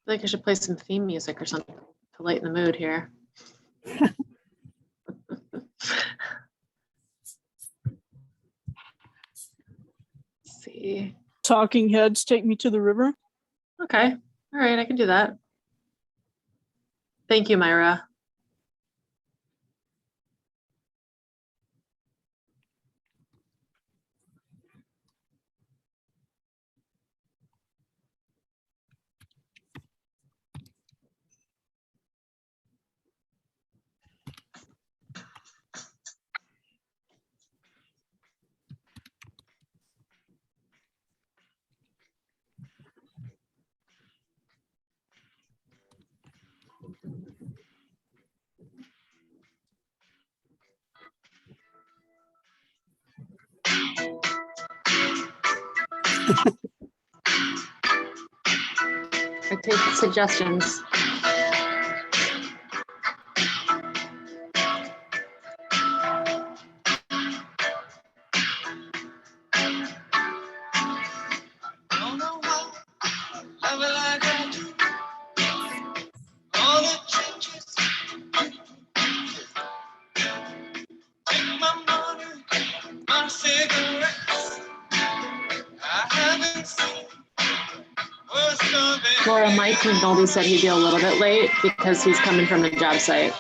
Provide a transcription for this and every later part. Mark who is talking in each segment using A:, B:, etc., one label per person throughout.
A: feel like I should play some theme music or something to lighten the mood here. Let's see.
B: Talking Heads, Take Me to the River.
A: Okay. All right, I can do that. Thank you, Myra. I take suggestions. Laura, Mike McNulty said he'd be a little bit late because he's coming from a job site.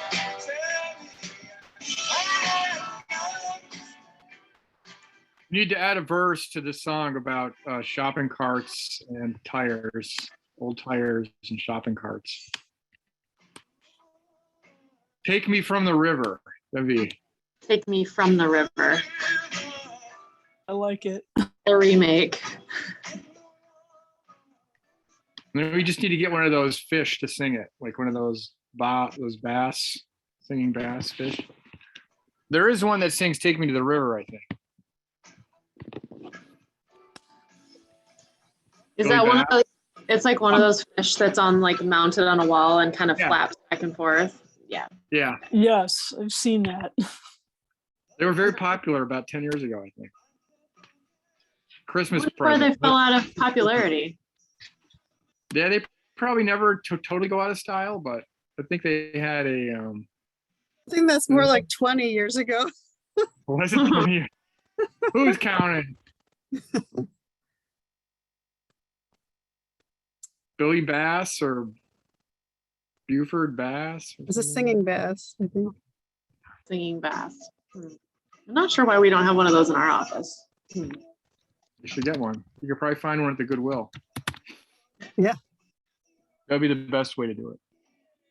C: You need to add a verse to the song about shopping carts and tires, old tires and shopping carts. Take me from the river, Debbie.
A: Take Me from the River,
B: I like it.
A: the remake.
C: And then we just need to get one of those fish to sing it, like one of those bass, singing bass fish. There is one that sings "Take Me to the River," I think.
A: Is
C: Really
A: that one
C: bad?
A: of those? It's like one of those fish that's on like mounted on a wall and kind of
C: Yeah.
A: flaps back and forth. Yeah.
C: Yeah,
B: Yes, I've seen that.
C: they were very popular about 10 years ago, I think. Christmas
A: Where they
C: present.
A: fell out of popularity.
C: Yeah, they probably never totally go out of style, but I think they had a
D: I think that's more like 20 years ago.
C: was it 20 years? Who's counting? Billy Bass or Buford Bass?
D: It was a singing bass, I think.
A: Singing bass. I'm not sure why we don't have one of those in our office.
C: You should get one. You could probably find one at the Goodwill.
D: Yeah.
C: That'd be the best way to do it.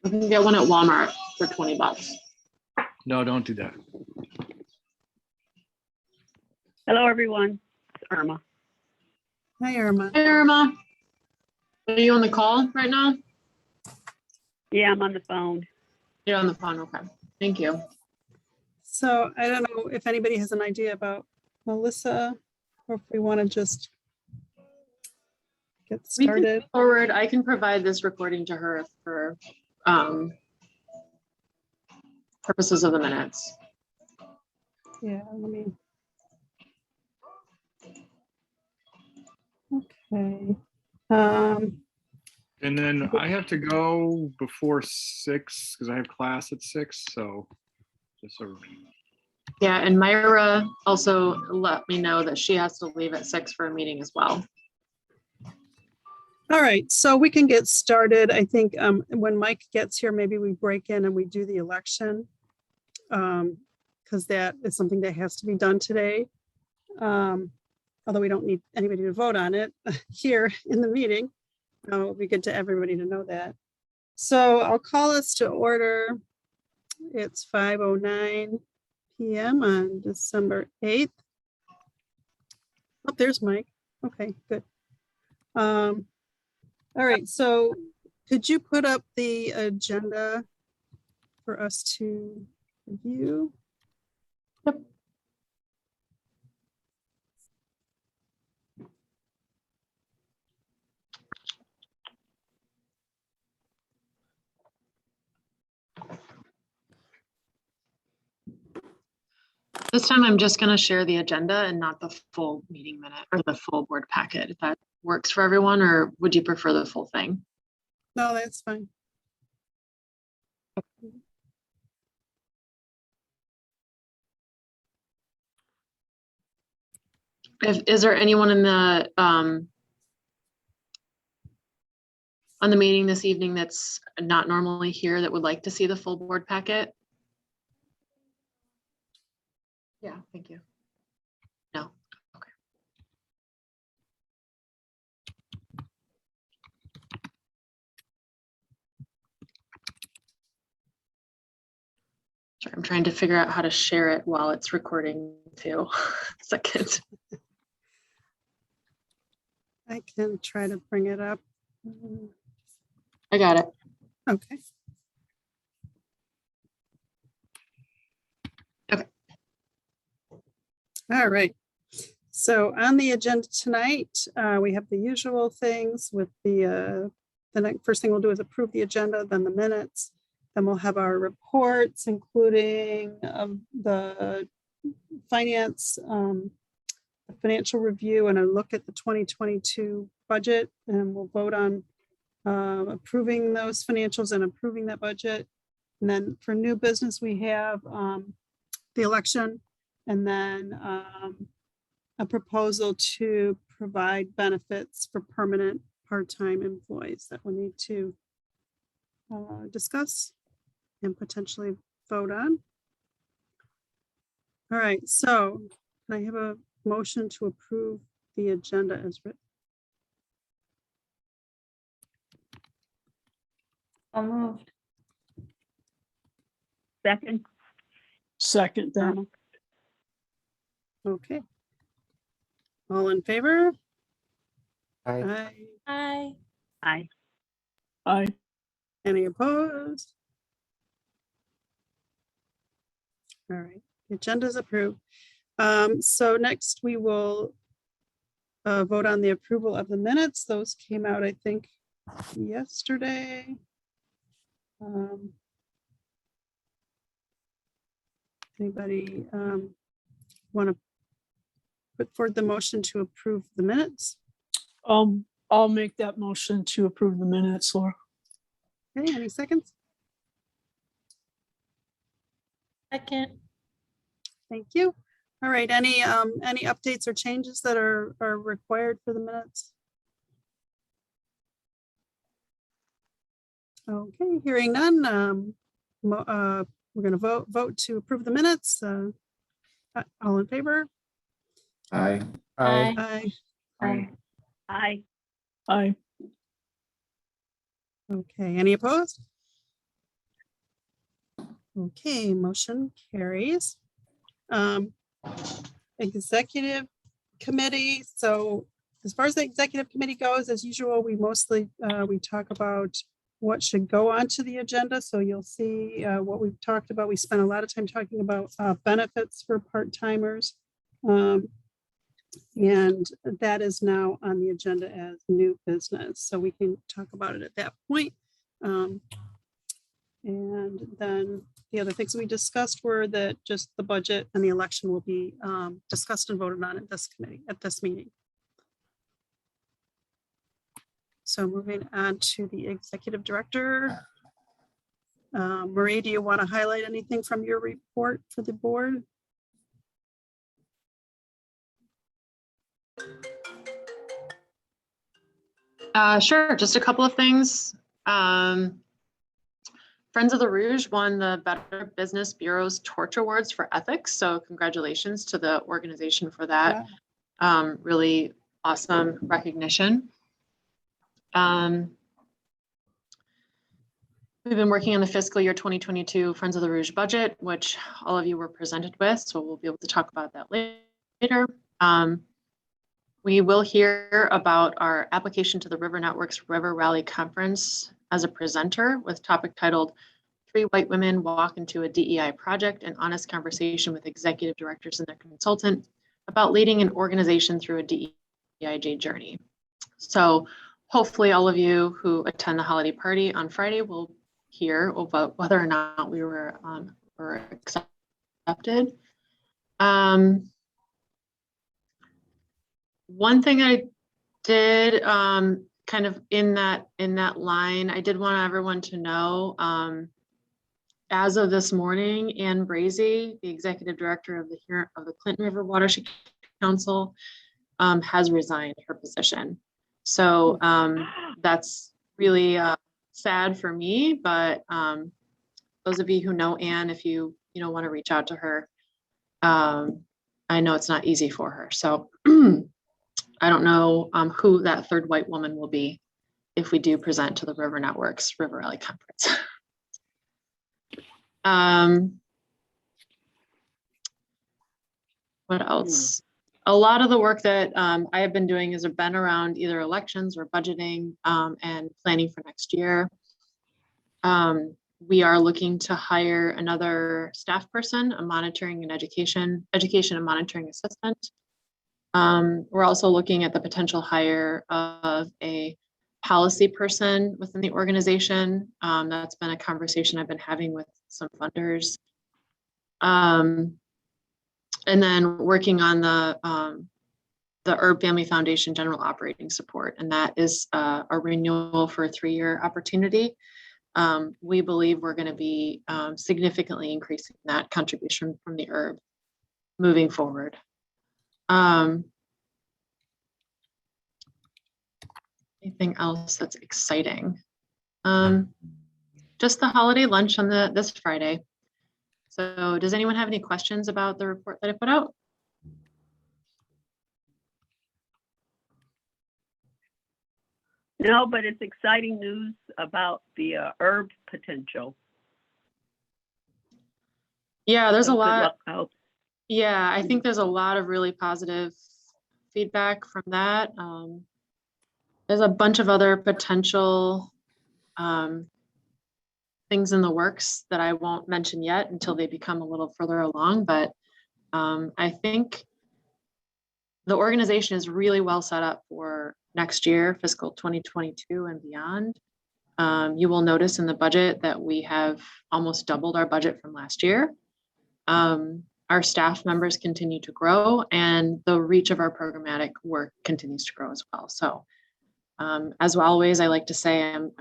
A: We can get one at Walmart for $20.
C: No, don't do that.
E: Hello, everyone. It's Irma.
D: Hi, Irma.
A: Hey, Irma. Are you on the call right now?
E: Yeah, I'm on the phone.
A: You're on the phone. Okay. Thank you.
D: So I don't know if anybody has an idea about Melissa, or if we want to just get
A: We can
D: started.
A: move forward. I can provide this recording to her for purposes of the minutes.
D: Yeah, let me. Okay.
C: And then I have to go before 6 because I have class at 6. So just so
A: Yeah, and Myra also let me know that she has to leave at 6 for a meeting as well.
D: All right, so we can get started. I think when Mike gets here, maybe we break in and we do the election, because that is something that has to be done today. Although we don't need anybody to vote on it here in the meeting. It will be good to everybody to know that. So I'll call us to order. It's 5:09 p.m. on December 8th. Oh, there's Mike. Okay, good. All right, so could you put up the agenda for us to review?
A: Yep. This time I'm just going to share the agenda and not the full meeting minute or the full board packet. If that works for everyone, or would you prefer the full thing?
D: No, that's fine.
A: Is there anyone in the, on the meeting this evening that's not normally here that would like to see the full board packet? Yeah, thank you. No, okay. Sorry, I'm trying to figure out how to share it while it's recording too. Second.
D: I can try to bring it up.
A: I got it.
D: Okay.
A: Okay.
D: All right. So on the agenda tonight, we have the usual things with the first thing we'll do is approve the agenda, then the minutes. Then we'll have our reports, including the finance, a financial review and a look at the 2022 budget. And we'll vote on approving those financials and approving that budget. And then for new business, we have the election and then a proposal to provide benefits for permanent part-time employees that we need to discuss and potentially vote on. All right, so can I have a motion to approve the agenda as written?
F: So moved.
E: Second,
B: Second that.
E: Irma.
D: Okay. All in favor?
G: Aye.
D: Aye.
F: Aye.
E: Aye.
B: Aye.
D: Any opposed? All right, the agenda is approved. So next we will vote on the approval of the minutes. Those came out, I think, yesterday. Anybody want to put forward the motion to approve the minutes?
B: I'll make that motion to approve the minutes, Laura.
D: Okay, any seconds?
F: Second.
D: Thank you. All right, any updates or changes that are required for the minutes? Okay, hearing none, we're going to vote to approve the minutes. All in favor?
G: Aye.
F: Aye.
D: Aye.
F: Aye.
E: Aye.
B: Aye.
D: Okay, any opposed? Okay, motion carries. Executive committee. So as far as the executive committee goes, as usual, we mostly we talk about what should go onto the agenda. So you'll see what we've talked about. We spent a lot of time talking about benefits for part-timers. And that is now on the agenda as new business. So we can talk about it at that point. And then the other things we discussed were that just the budget and the election will be discussed and voted on at this committee, at this meeting. So moving on to the executive director. Marie, do you want to highlight anything from your report for the board?
A: Sure, just a couple of things. Friends of the Rouge won the Better Business Bureau's Torch Awards for Ethics. So congratulations to the organization for that. Really awesome recognition. We've been working on the fiscal year 2022 Friends of the Rouge budget, which all of you were presented with. So we'll be able to talk about that later. We will hear about our application to the River Network's River Rally Conference as a presenter with topic titled 3 White Women Walk into a DEI Project, an honest conversation with executive directors and their consultant about leading an organization through a DEIJ journey. So hopefully all of you who attend the holiday party on Friday will hear about whether or not we were accepted. One thing I did kind of in that line, I did want everyone to know, as of this morning, Ann Brazy, the executive director of the Clinton River Watershed Council, has resigned her position. So that's really sad for me, but those of you who know Ann, if you want to reach out to her, I know it's not easy for her. So I don't know who that third white woman will be if we do present to the River Networks River Rally Conference. What else? A lot of the work that I have been doing has been around either elections or budgeting and planning for next year. We are looking to hire another staff person, a monitoring and education and monitoring assistant. We're also looking at the potential hire of a policy person within the organization. That's been a conversation I've been having with some funders. And then working on the Herb Family Foundation General Operating Support, and that is a renewal for a 3-year opportunity. We believe we're going to be significantly increasing that contribution from the Herb moving forward. Anything else that's exciting? Just the holiday lunch on this Friday. So does anyone have any questions about the report that I put out?
E: No, but it's exciting news about the herb potential.
A: Yeah, there's
E: So
A: a
E: good
A: lot.
E: luck. I hope.
A: Yeah, I think there's a lot of really positive feedback from that. There's a bunch of other potential things in the works that I won't mention yet until they become a little further along, but I think the organization is really well set up for next year, fiscal 2022 and beyond. You will notice in the budget that we have almost doubled our budget from last year. Our staff members continue to grow, and the reach of our programmatic work continues to grow as well. So as always, I like to say I'm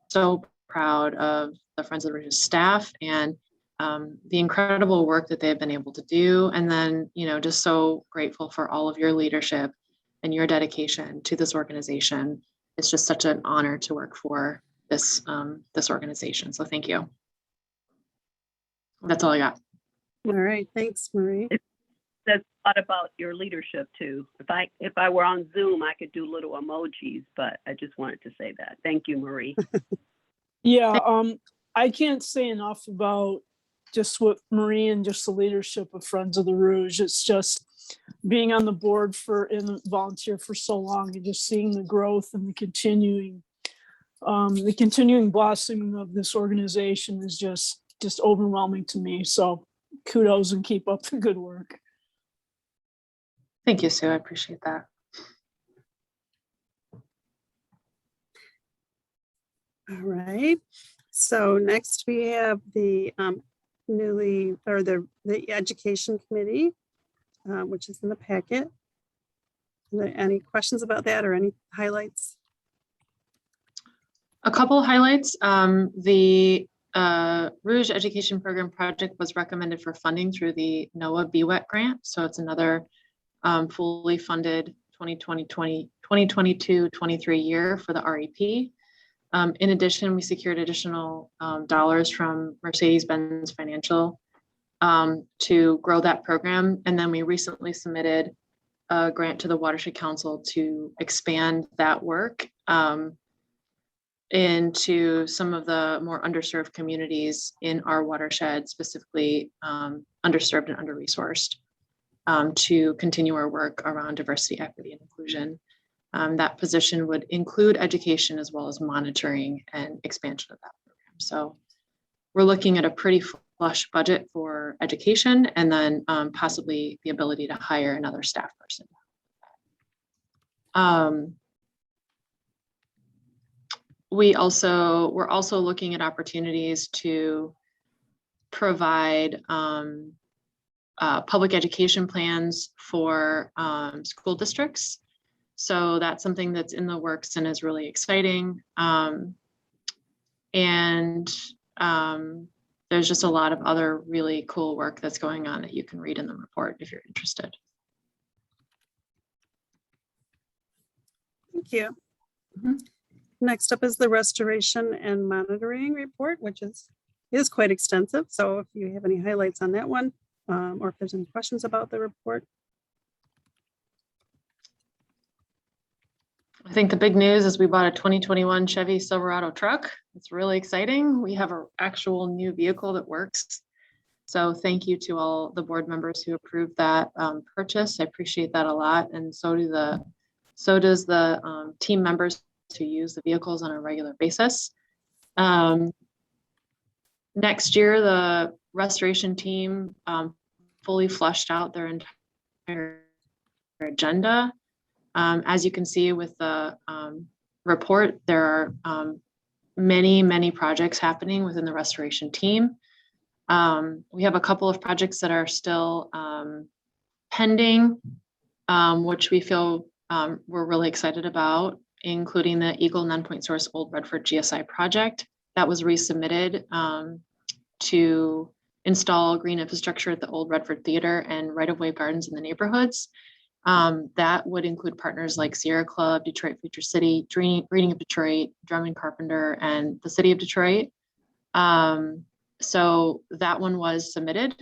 A: so proud of the Friends of the Rouge staff and the incredible work that they've been able to do. And then, just so grateful for all of your leadership and your dedication to this organization. It's just such an honor to work for this organization. So thank you. That's all I got.
D: All right, thanks, Marie.
E: That's a lot about your leadership too. If I were on Zoom, I could do little emojis, but I just wanted to say that. Thank you, Marie.
B: Yeah, I can't say enough about just what Marie and just the leadership of Friends of the Rouge. It's just being on the board and volunteer for so long and just seeing the growth and the continuing blossoming of this organization is just overwhelming to me. So kudos and keep up the good work.
A: Thank you, Sue. I appreciate that.
D: All right. So next we have the the Education Committee, which is in the packet. Are there any questions about that or any highlights?
A: A couple highlights. The Rouge Education Program project was recommended for funding through the NOAA BWET grant. So it's another fully funded 2022-23 year for the REP. In addition, we secured additional dollars from Mercedes-Benz Financial to grow that program. And then we recently submitted a grant to the Watershed Council to expand that work into some of the more underserved communities in our watershed, specifically underserved and under-resourced, to continue our work around diversity, equity, and inclusion. That position would include education as well as monitoring and expansion of that program. So we're looking at a pretty flush budget for education, and then possibly the ability to hire another staff person. We're also looking at opportunities to provide public education plans for school districts. So that's something that's in the works and is really exciting. There's just a lot of other really cool work that's going on that you can read in the report if you're interested.
D: Thank you.
A: Mhm.
D: Next up is the restoration and monitoring report, which is quite extensive. So if you have any highlights on that one, or if there's any questions about the report.
A: I think the big news is we bought a 2021 Chevy Silverado truck. It's really exciting. We have an actual new vehicle that works. So thank you to all the board members who approved that purchase. I appreciate that a lot. And so does the team members who use the vehicles on a regular basis. Next year, the restoration team fully fleshed out their entire agenda. As you can see with the report, there are many projects happening within the restoration team. We have a couple of projects that are still pending, which we feel we're really excited about, including the Eagle Non-Point Source Old Redford GSI project that was resubmitted to install green infrastructure at the Old Redford Theater and right-of-way gardens in the neighborhoods. That would include partners like Sierra Club, Detroit Future City, Reading of Detroit, Drummond Carpenter, and the City of Detroit. So that one was submitted.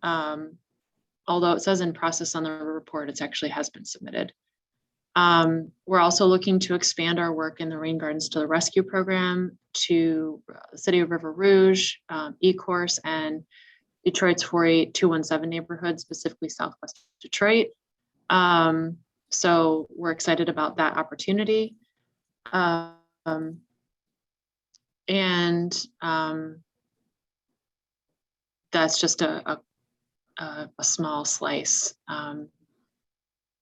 A: Although it says in process on the report, it actually has been submitted. We're also looking to expand our work in the Rain Gardens to the Rescue program to the City of River Rouge, E-Course, and Detroit's 48217 neighborhood, specifically Southwest Detroit. So we're excited about that opportunity. That's just a small slice.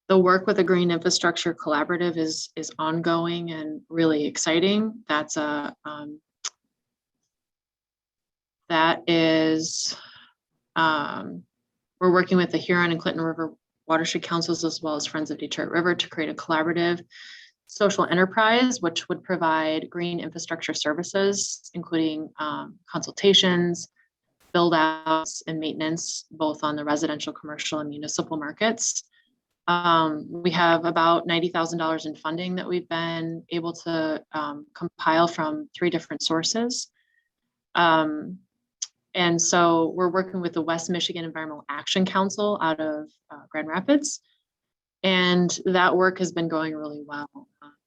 A: The work with the Green Infrastructure Collaborative is ongoing and really exciting. We're working with the Huron and Clinton River Watershed Councils as well as Friends of Detroit River to create a collaborative social enterprise, which would provide green infrastructure services, including consultations, build outs, and maintenance, both on the residential, commercial, and municipal markets. We have about $90,000 in funding that we've been able to compile from 3 different sources. And so we're working with the West Michigan Environmental Action Council out of Grand Rapids. And that work has been going really well.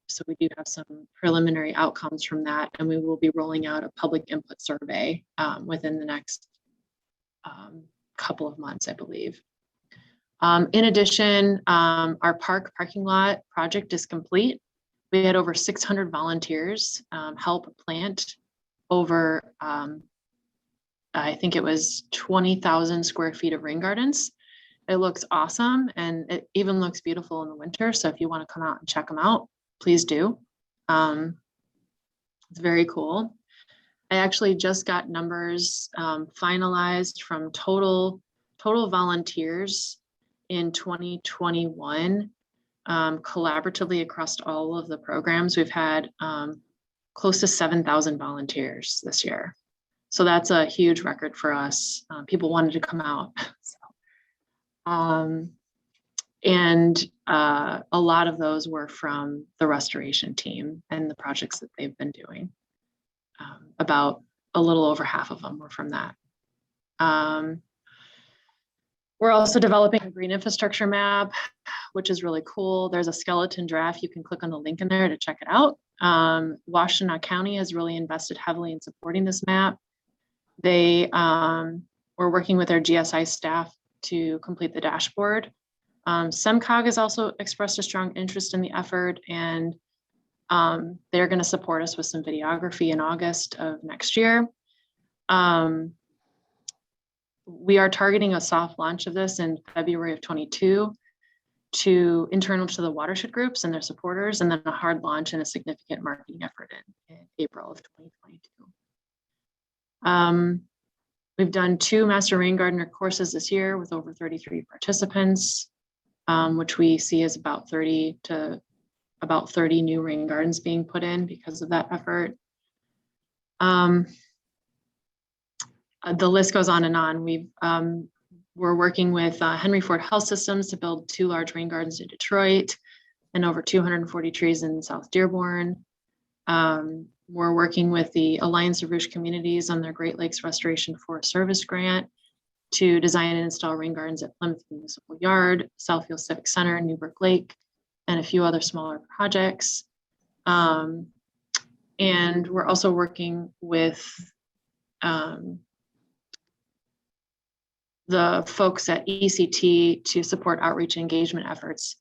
A: So we do have some preliminary outcomes from that, and we will be rolling out a public input survey within the next couple of months, I believe. In addition, our parking lot project is complete. We had over 600 volunteers help plant over, I think it was 20,000 square feet of rain gardens. It looks awesome, and it even looks beautiful in the winter. So if you want to come out and check them out, please do. It's very cool. I actually just got numbers finalized from total volunteers in 2021, collaboratively across all of the programs. We've had close to 7,000 volunteers this year. So that's a huge record for us. People wanted to come out. So, a lot of those were from the restoration team and the projects that they've been doing. About a little over half of them were from that. We're also developing a green infrastructure map, which is really cool. There's a skeleton draft. You can click on the link in there to check it out. Washtenaw County has really invested heavily in supporting this map. They were working with their GSI staff to complete the dashboard. SEMCOG has also expressed a strong interest in the effort, and they're going to support us with some videography in August of next year. We are targeting a soft launch of this in February of 22 to internal to the watershed groups and their supporters, and then a hard launch and a significant marketing effort in April of 2022. We've done 2 Master Rain Gardener courses this year with over 33 participants, which we see as about 30 to about 30 new rain gardens being put in because of that effort. The list goes on and on. We're working with Henry Ford Health Systems to build 2 large rain gardens in Detroit and over 240 trees in South Dearborn. We're working with the Alliance of Rouge Communities on their Great Lakes Restoration Forest Service grant to design and install rain gardens at Plymouth Municipal Yard, Southfield Civic Center, Newburgh Lake, and a few other smaller projects. And we're also working with the folks at ECT to support outreach and engagement efforts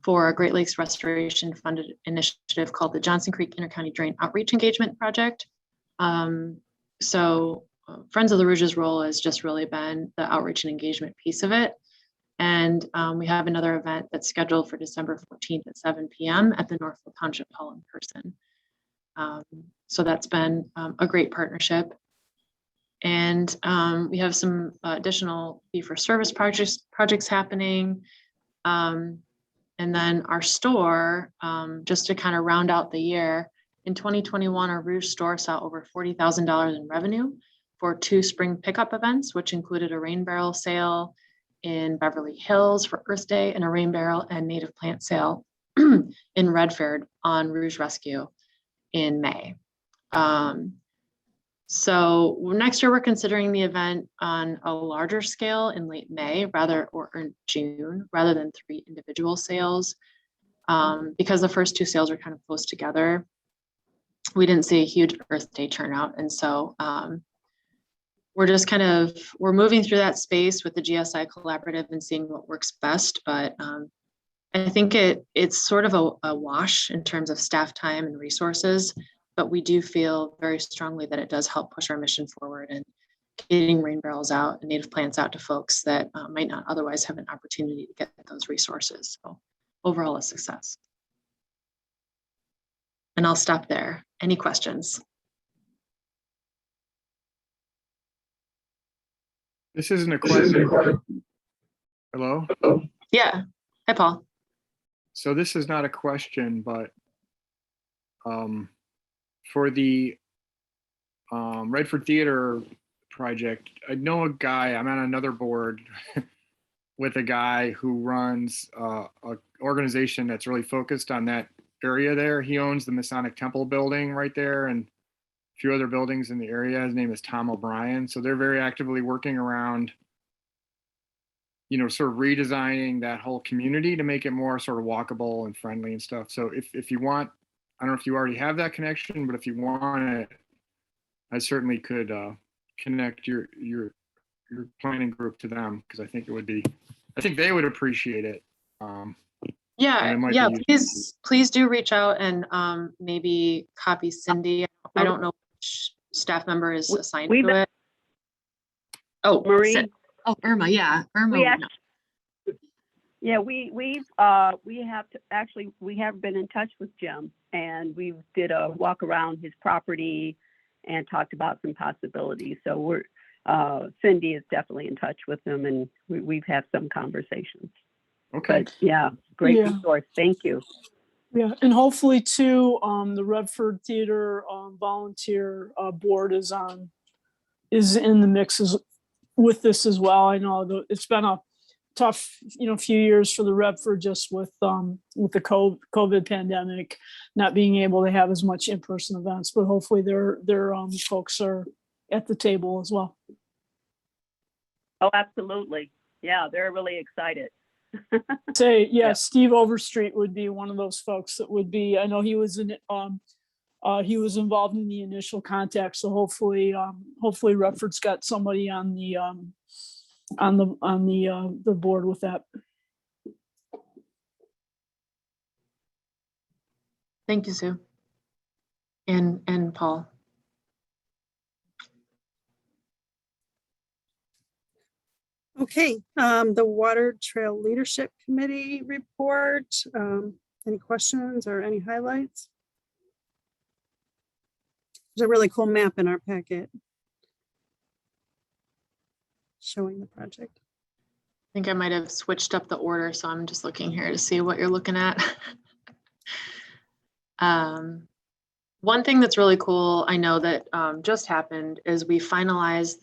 A: for a Great Lakes Restoration funded initiative called the Johnson Creek Intercounty Drain Outreach Engagement Project. So Friends of the Rouge's role has just really been the outreach and engagement piece of it. And we have another event that's scheduled for December 14th at 7 p.m. at the Northfield Township Hall in person. So that's been a great partnership. And we have some additional fee-for-service projects happening. And then our store, just to kind of round out the year, in 2021, our Rouge store saw over $40,000 in revenue for 2 spring pickup events, which included a rain barrel sale in Beverly Hills for Earth Day and a rain barrel and native plant sale in Redford on Rouge Rescue in May. So next year, we're considering the event on a larger scale in late May or in June, rather than 3 individual sales. Because the first 2 sales are kind of close together, we didn't see a huge Earth Day turnout. And so we're moving through that space with the GSI collaborative and seeing what works best. But I think it's sort of a wash in terms of staff time and resources. But we do feel very strongly that it does help push our mission forward and getting rain barrels out and native plants out to folks that might not otherwise have an opportunity to get those resources. So overall, a success. And I'll stop there. Any questions?
C: This isn't a question. Hello?
A: Yeah. Hi, Paul.
C: So this is not a question, but for the Redford Theater project, I know a guy, I'm on another board with a guy who runs an organization that's really focused on that area there. He owns the Masonic Temple building right there and a few other buildings in the area. His name is Tom O'Brien. So they're very actively working around, sort of redesigning that whole community to make it more sort of walkable and friendly and stuff. So if you want, I don't know if you already have that connection, but if you want it, I certainly could connect your planning group to them, because I think they would appreciate it.
A: Yeah. Please do reach out and maybe copy Cindy. I don't know which staff member is assigned to it. Oh,
E: Marie.
A: Irma. Yeah, Irma.
E: We have been in touch with Jim, and we did a walk around his property and talked about some possibilities. So Cindy is definitely in touch with him, and we've had some conversations.
C: Okay.
E: But yeah, great
B: Yeah.
E: resource. Thank you.
B: Yeah, and hopefully too, the Redford Theater volunteer board is in the mix with this as well. I know it's been a tough, few years for the Redford, just with the COVID pandemic, not being able to have as much in-person events, but hopefully their folks are at the table as well.
E: Oh, absolutely. Yeah, they're really excited.
B: Yeah, Steve Overstreet would be one of those folks that would be. I know he was involved in the initial contact, so hopefully Redford's got somebody on the board with that.
A: Thank you, Sue. And Paul.
D: Okay, the Water Trail Leadership Committee report. Any questions or any highlights? There's a really cool map in our packet showing the project.
A: I think I might have switched up the order, so I'm just looking here to see what you're looking at. One thing that's really cool, I know that just happened, is we finalized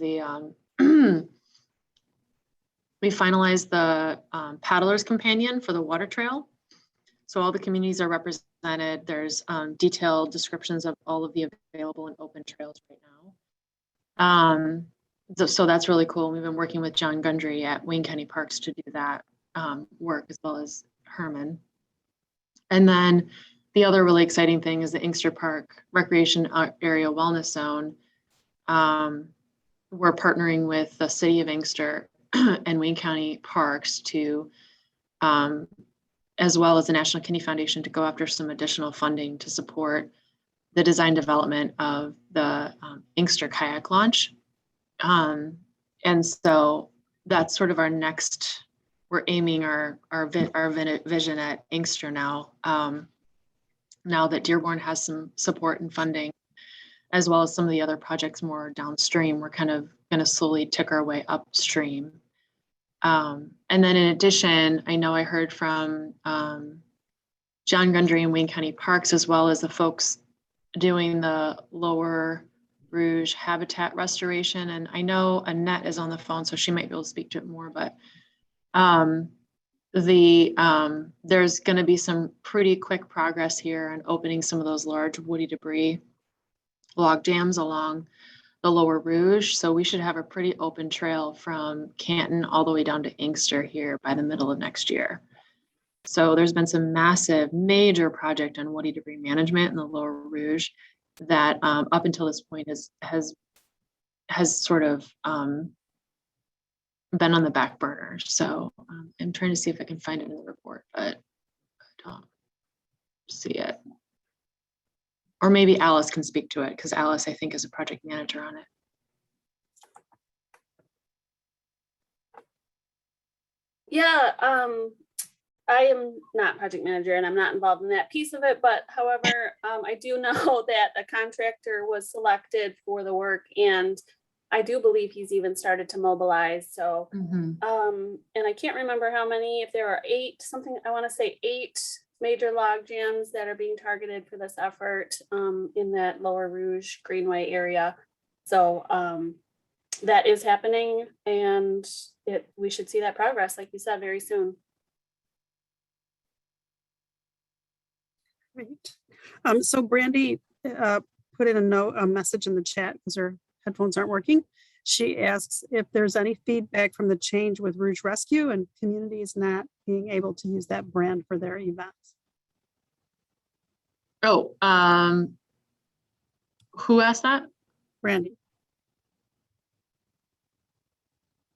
A: the paddler's companion for the water trail. So all the communities are represented. There's detailed descriptions of all of the available and open trails right now. So that's really cool. We've been working with John Gundry at Wayne County Parks to do that work, as well as Herman. And then the other really exciting thing is the Inkster Park Recreation Area Wellness Zone. We're partnering with the City of Inkster and Wayne County Parks to, as well as the National Kidney Foundation, to go after some additional funding to support the design development of the Inkster kayak launch. And so that's sort of our next, we're aiming our vision at Inkster now. Now that Dearborn has some support and funding, as well as some of the other projects more downstream, we're kind of going to slowly tick our way upstream. And then in addition, I know I heard from John Gundry and Wayne County Parks, as well as the folks doing the Lower Rouge habitat restoration. And I know Annette is on the phone, so she might be able to speak to it more, but there's going to be some pretty quick progress here on opening some of those large woody debris log jams along the Lower Rouge. So we should have a pretty open trail from Canton all the way down to Inkster here by the middle of next year. So there's been some massive major project on woody debris management in the Lower Rouge that up until this point has sort of been on the back burner. So I'm trying to see if I can find it in the report, but I don't see it. Or maybe Alice can speak to it, because Alice, I think, is a project manager on it.
H: Yeah, I am not project manager and I'm not involved in that piece of it, but however, I do know that a contractor was selected for the work, and I do believe he's even started to mobilize. So, and I can't remember how many, if there are 8, something, I want to say 8 major log jams that are being targeted for this effort in that Lower Rouge Greenway area. So that is happening, and we should see that progress, like you said, very soon.
D: Great. So Brandy put in a message in the chat because her headphones aren't working. She asks if there's any feedback from the change with Rouge Rescue and communities not being able to use that brand for their events.
A: Oh, who asked that?
D: Brandy.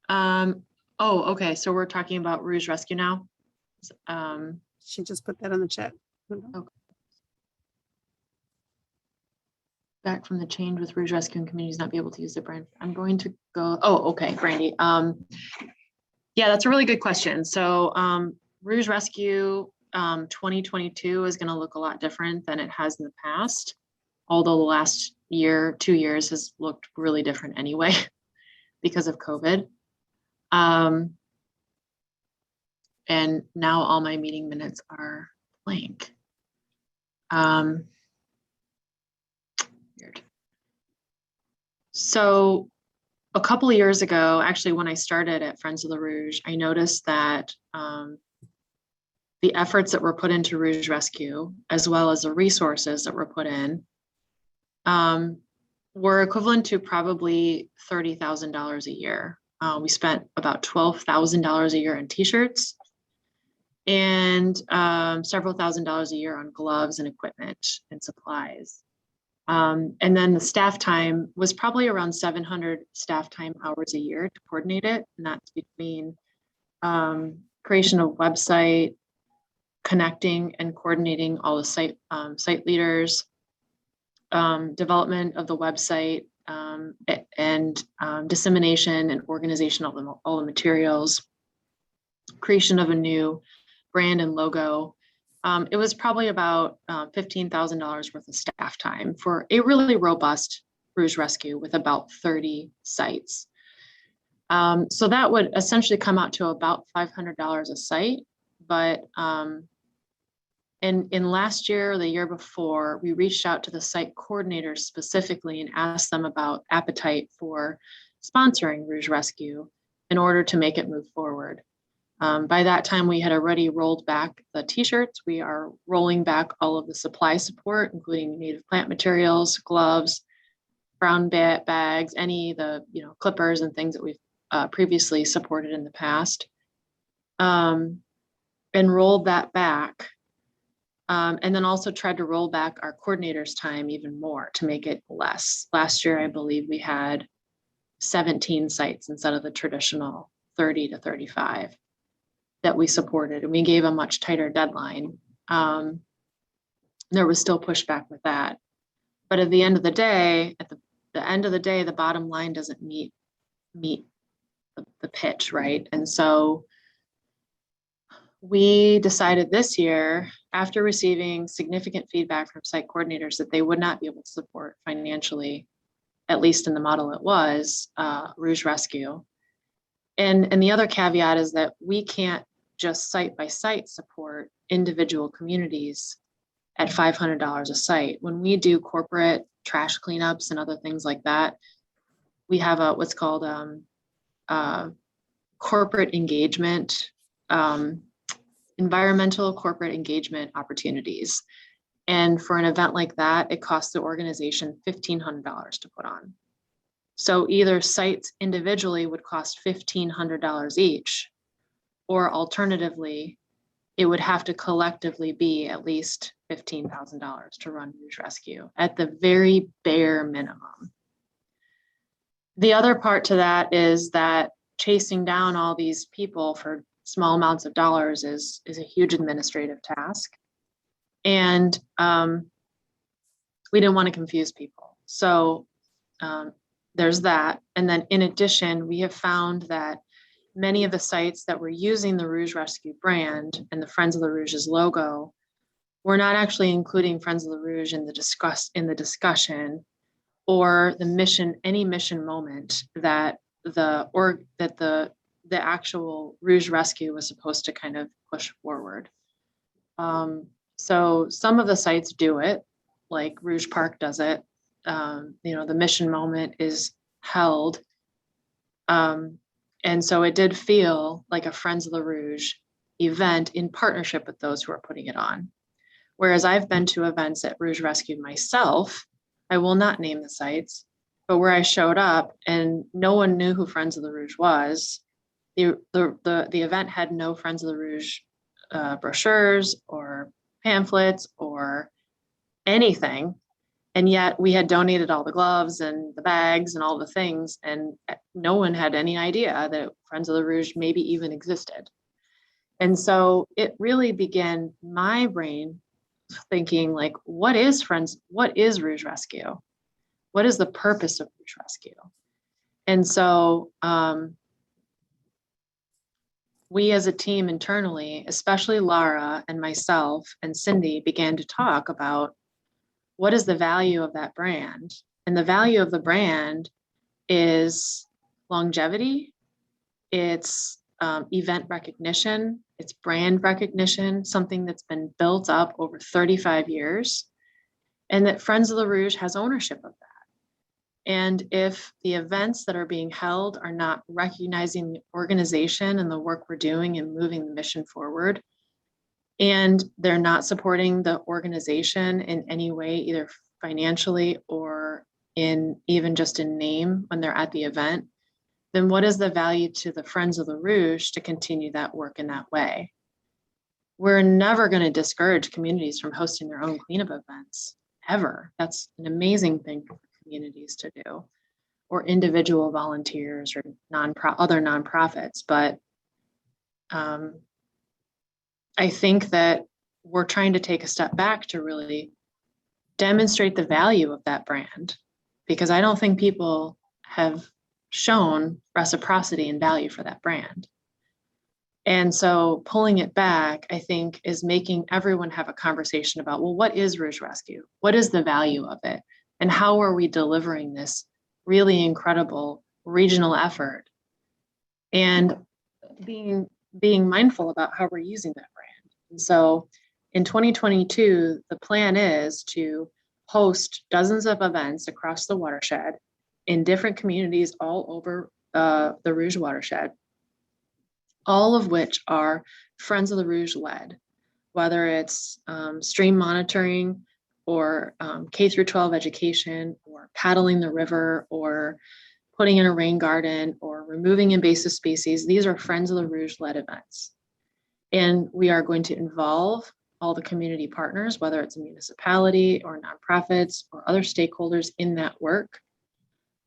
A: Oh, okay. So we're talking about Rouge Rescue now.
D: She just put that in the chat.
A: Okay. Back from the change with Rouge Rescue and communities not be able to use the brand. I'm going to go. Oh, okay, Brandy. Yeah, that's a really good question. So Rouge Rescue 2022 is going to look a lot different than it has in the past. Although the last year, 2 years has looked really different anyway because of COVID. And now all my meeting minutes are blank. Weird. So a couple of years ago, actually, when I started at Friends of the Rouge, I noticed that the efforts that were put into Rouge Rescue, as well as the resources that were put in, were equivalent to probably $30,000 a year. We spent about $12,000 a year on t-shirts and several $1,000s a year on gloves and equipment and supplies. And then the staff time was probably around 700 staff time hours a year to coordinate it. And that's between creation of website, connecting and coordinating all the site leaders, development of the website, and dissemination and organization of all the materials, creation of a new brand and logo. It was probably about $15,000 worth of staff time for a really robust Rouge Rescue with about 30 sites. So that would essentially come out to about $500 a site, but And in last year or the year before, we reached out to the site coordinators specifically and asked them about appetite for sponsoring Rouge Rescue in order to make it move forward. By that time, we had already rolled back the t-shirts. We are rolling back all of the supply support, including native plant materials, gloves, brown bags, the clippers and things that we've previously supported in the past, and rolled that back. And then also tried to roll back our coordinators' time even more to make it less. Last year, I believe we had 17 sites instead of the traditional 30 to 35 that we supported, and we gave a much tighter deadline. There was still pushback with that. But at the end of the day, the bottom line doesn't meet the pitch, right? And so we decided this year, after receiving significant feedback from site coordinators that they would not be able to support financially, at least in the model it was, Rouge Rescue. And the other caveat is that we can't just site by site support individual communities at $500 a site. When we do corporate trash cleanups and other things like that, we have what's called corporate engagement, environmental corporate engagement opportunities. And for an event like that, it costs the organization $1,500 to put on. So either sites individually would cost $1,500 each, or alternatively, it would have to collectively be at least $15,000 to run Rouge Rescue at the very bare minimum. The other part to that is that chasing down all these people for small amounts of dollars is a huge administrative task. And we didn't want to confuse people. So there's that. And then in addition, we have found that many of the sites that were using the Rouge Rescue brand and the Friends of the Rouge's logo were not actually including Friends of the Rouge in the discussion or the mission, any mission moment that the actual Rouge Rescue was supposed to kind of push forward. So some of the sites do it, like Rouge Park does it. The mission moment is held. And so it did feel like a Friends of the Rouge event in partnership with those who are putting it on. Whereas I've been to events at Rouge Rescue myself, I will not name the sites, but where I showed up and no one knew who Friends of the Rouge was. The event had no Friends of the Rouge brochures or pamphlets or anything. And yet we had donated all the gloves and the bags and all the things, and no one had any idea that Friends of the Rouge maybe even existed. And so it really began my brain thinking, like, what is Rouge Rescue? What is the purpose of Rouge Rescue? And so we as a team internally, especially Lara and myself and Cindy, began to talk about what is the value of that brand? And the value of the brand is longevity, it's event recognition, it's brand recognition, something that's been built up over 35 years, and that Friends of the Rouge has ownership of that. And if the events that are being held are not recognizing the organization and the work we're doing and moving the mission forward, and they're not supporting the organization in any way, either financially or in even just in name when they're at the event, then what is the value to the Friends of the Rouge to continue that work in that way? We're never going to discourage communities from hosting their own cleanup events, ever. That's an amazing thing for communities to do, or individual volunteers or other nonprofits. But I think that we're trying to take a step back to really demonstrate the value of that brand, because I don't think people have shown reciprocity and value for that brand. And so pulling it back, I think, is making everyone have a conversation about, well, what is Rouge Rescue? What is the value of it? And how are we delivering this really incredible regional effort? And being mindful about how we're using that brand. And so In 2022, the plan is to host dozens of events across the watershed in different communities all over the Rouge watershed, all of which are Friends of the Rouge led, whether it's stream monitoring or K through 12 education or paddling the river or putting in a rain garden or removing invasive species. These are Friends of the Rouge led events. And we are going to involve all the community partners, whether it's a municipality or nonprofits or other stakeholders in that work,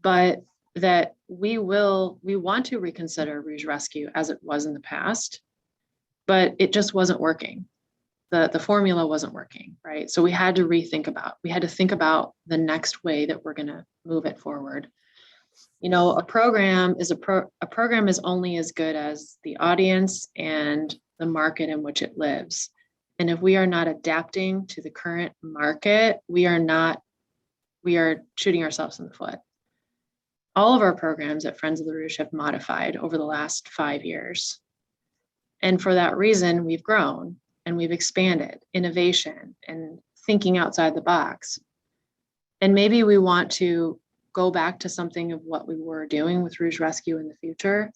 A: but that we want to reconsider Rouge Rescue as it was in the past, but it just wasn't working. The formula wasn't working, right? So we had to think about the next way that we're gonna move it forward. You know, a program is only as good as the audience and the market in which it lives. And if we are not adapting to the current market, we are shooting ourselves in the foot. All of our programs at Friends of the Rouge have modified over the last 5 years. And for that reason, we've grown and we've expanded innovation and thinking outside the box. And maybe we want to go back to something of what we were doing with Rouge Rescue in the future.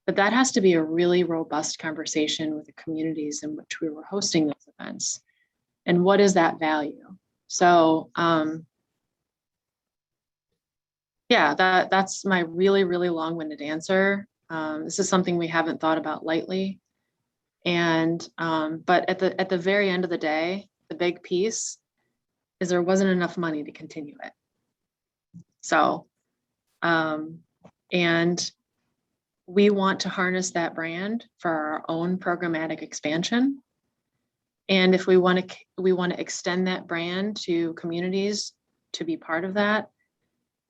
A: But that has to be a really robust conversation with the communities in which we were hosting those events. And what is that value? So yeah, that's my really, really long-winded answer. This is something we haven't thought about lightly. And but at the very end of the day, the big piece is there wasn't enough money to continue it. So and we want to harness that brand for our own programmatic expansion. And if we want to extend that brand to communities to be part of that,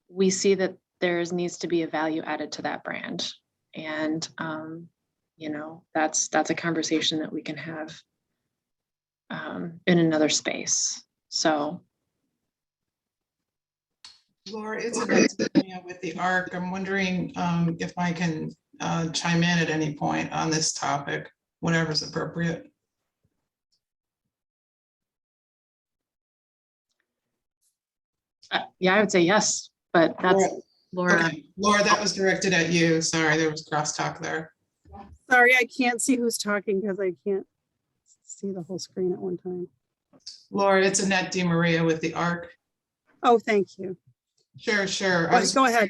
A: we see that there needs to be a value added to that brand. And you know, that's a conversation that we can have in another space. So
I: Laura, it's Advocacy with the ARC. I'm wondering if I can chime in at any point on this topic, whatever's appropriate.
A: yeah, I would say yes, but that's Laura.
I: Okay. Laura, that was directed at you. Sorry, there was crosstalk there.
D: Sorry, I can't see who's talking because I can't see the whole screen at one time.
I: Laura, it's Annette DiMaria with the ARC.
D: Oh, thank you.
I: Sure.
D: Go ahead.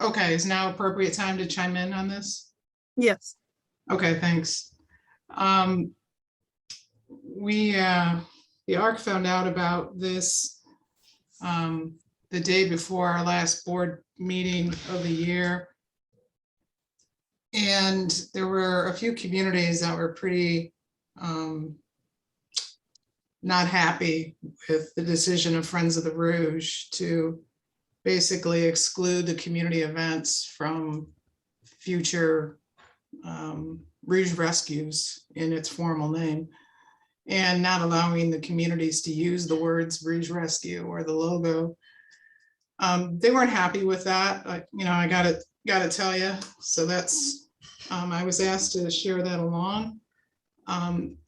I: Okay, is now appropriate time to chime in on this?
D: Yes.
I: Okay, thanks. The ARC found out about this the day before our last board meeting of the year. And there were a few communities that were pretty not happy with the decision of Friends of the Rouge to basically exclude the community events from future Rouge rescues in its formal name, and not allowing the communities to use the words Rouge Rescue or the logo. They weren't happy with that. I gotta tell you. So that's I was asked to share that along.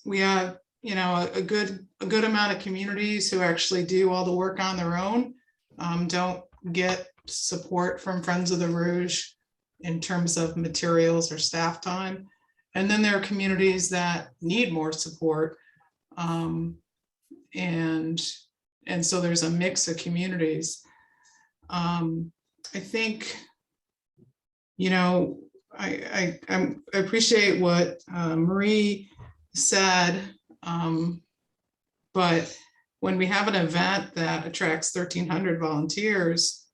I: We have a good amount of communities who actually do all the work on their own, don't get support from Friends of the Rouge in terms of materials or staff time. And then there are communities that need more support. And so there's a mix of communities. I think, I appreciate what Marie said, but when we have an event that attracts 1,300 volunteers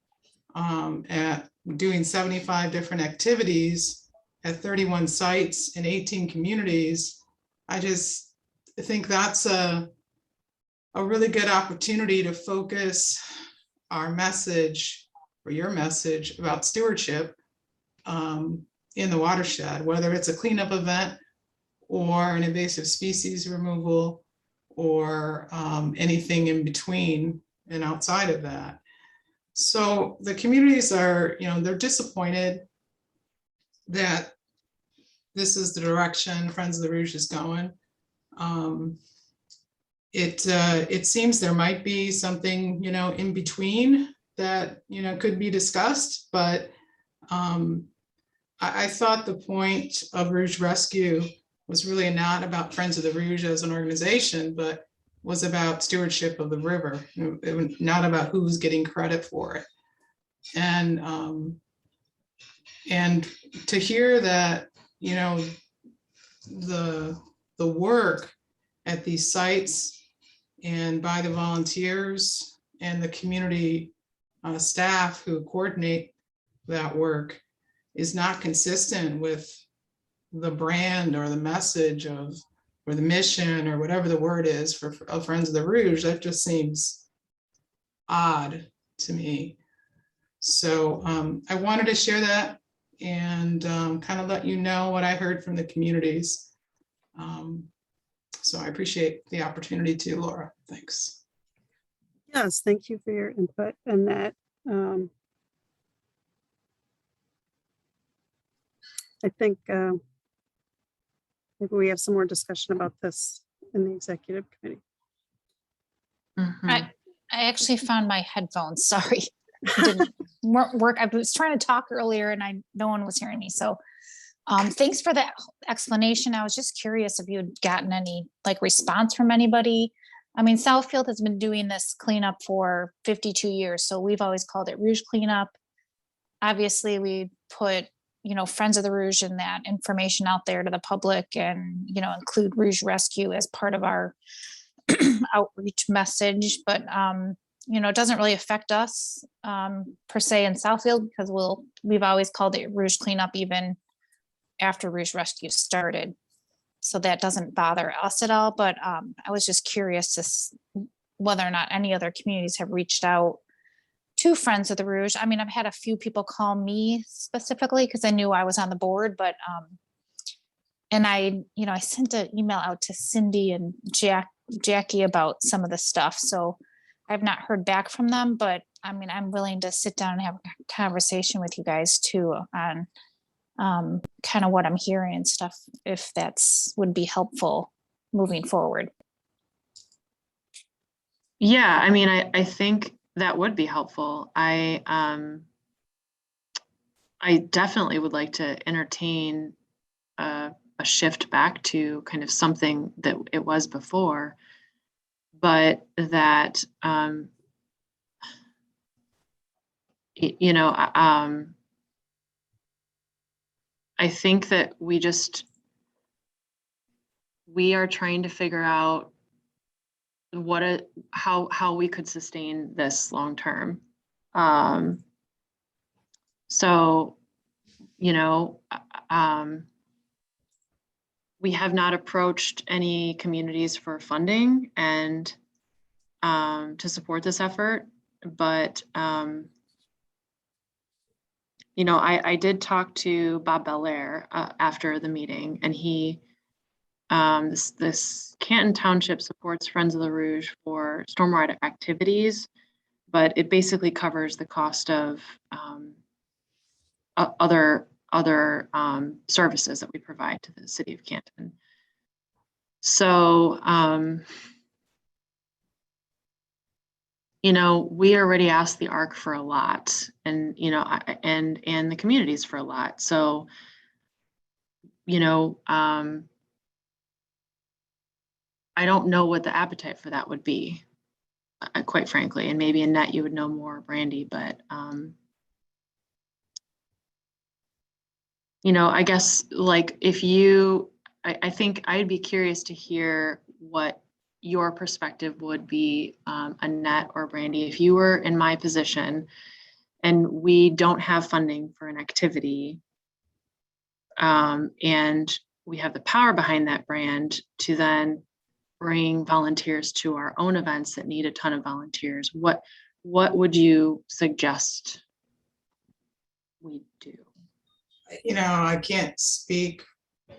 I: at doing 75 different activities at 31 sites in 18 communities, I just think that's a really good opportunity to focus our message or your message about stewardship in the watershed, whether it's a cleanup event or an invasive species removal or anything in between and outside of that. So the communities are, they're disappointed that this is the direction Friends of the Rouge is going. it seems there might be something, in between that, could be discussed, but I thought the point of Rouge Rescue was really not about Friends of the Rouge as an organization, but was about stewardship of the river, not about who's getting credit for it. And to hear that, the work at these sites and by the volunteers and the community staff who coordinate that work is not consistent with the brand or the message of, or the mission or whatever the word is for Friends of the Rouge, that just seems odd to me. So I wanted to share that and kind of let you know what I heard from the communities. So I appreciate the opportunity to, Laura. Thanks.
D: Yes, thank you for your input and that. I think maybe we have some more discussion about this in the executive committee.
A: Mhm.
J: I actually found my headphones, sorry. Didn't work. I was trying to talk earlier and no one was hearing me. So thanks for that explanation. I was just curious if you had gotten any response from anybody. I mean, Southfield has been doing this cleanup for 52 years. So we've always called it Rouge cleanup. Obviously we put, Friends of the Rouge and that information out there to the public and, include Rouge Rescue as part of our outreach message, but it doesn't really affect us per se in Southfield because we've always called it Rouge cleanup even after Rouge Rescue started. So that doesn't bother us at all, but I was just curious whether or not any other communities have reached out to Friends of the Rouge. I mean, I've had a few people call me specifically because I knew I was on the board, but and I sent an email out to Cindy and Jackie about some of the stuff. So I've not heard back from them, but I mean, I'm willing to sit down and have a conversation with you guys too on kind of what I'm hearing and stuff, if would be helpful moving forward.
A: Yeah, I mean, I think that would be helpful. I definitely would like to entertain a shift back to kind of something that it was before, but that I think that we are trying to figure out how we could sustain this long term. So, we have not approached any communities for funding and to support this effort, but I did talk to Bob Belair after the meeting, and he this Canton Township supports Friends of the Rouge for stormwater activities, but it basically covers the cost of other services that we provide to the city of Canton. So, we already asked the ARC for a lot, and and the communities for a lot. So, I don't know what the appetite for that would be, quite frankly. And maybe Annette, you would know more, Brandy, but I guess I think I'd be curious to hear what your perspective would be, Annette or Brandy, if you were in my position and we don't have funding for an activity, and we have the power behind that brand to then bring volunteers to our own events that need a ton of volunteers. What would you suggest we do?
I: I can't speak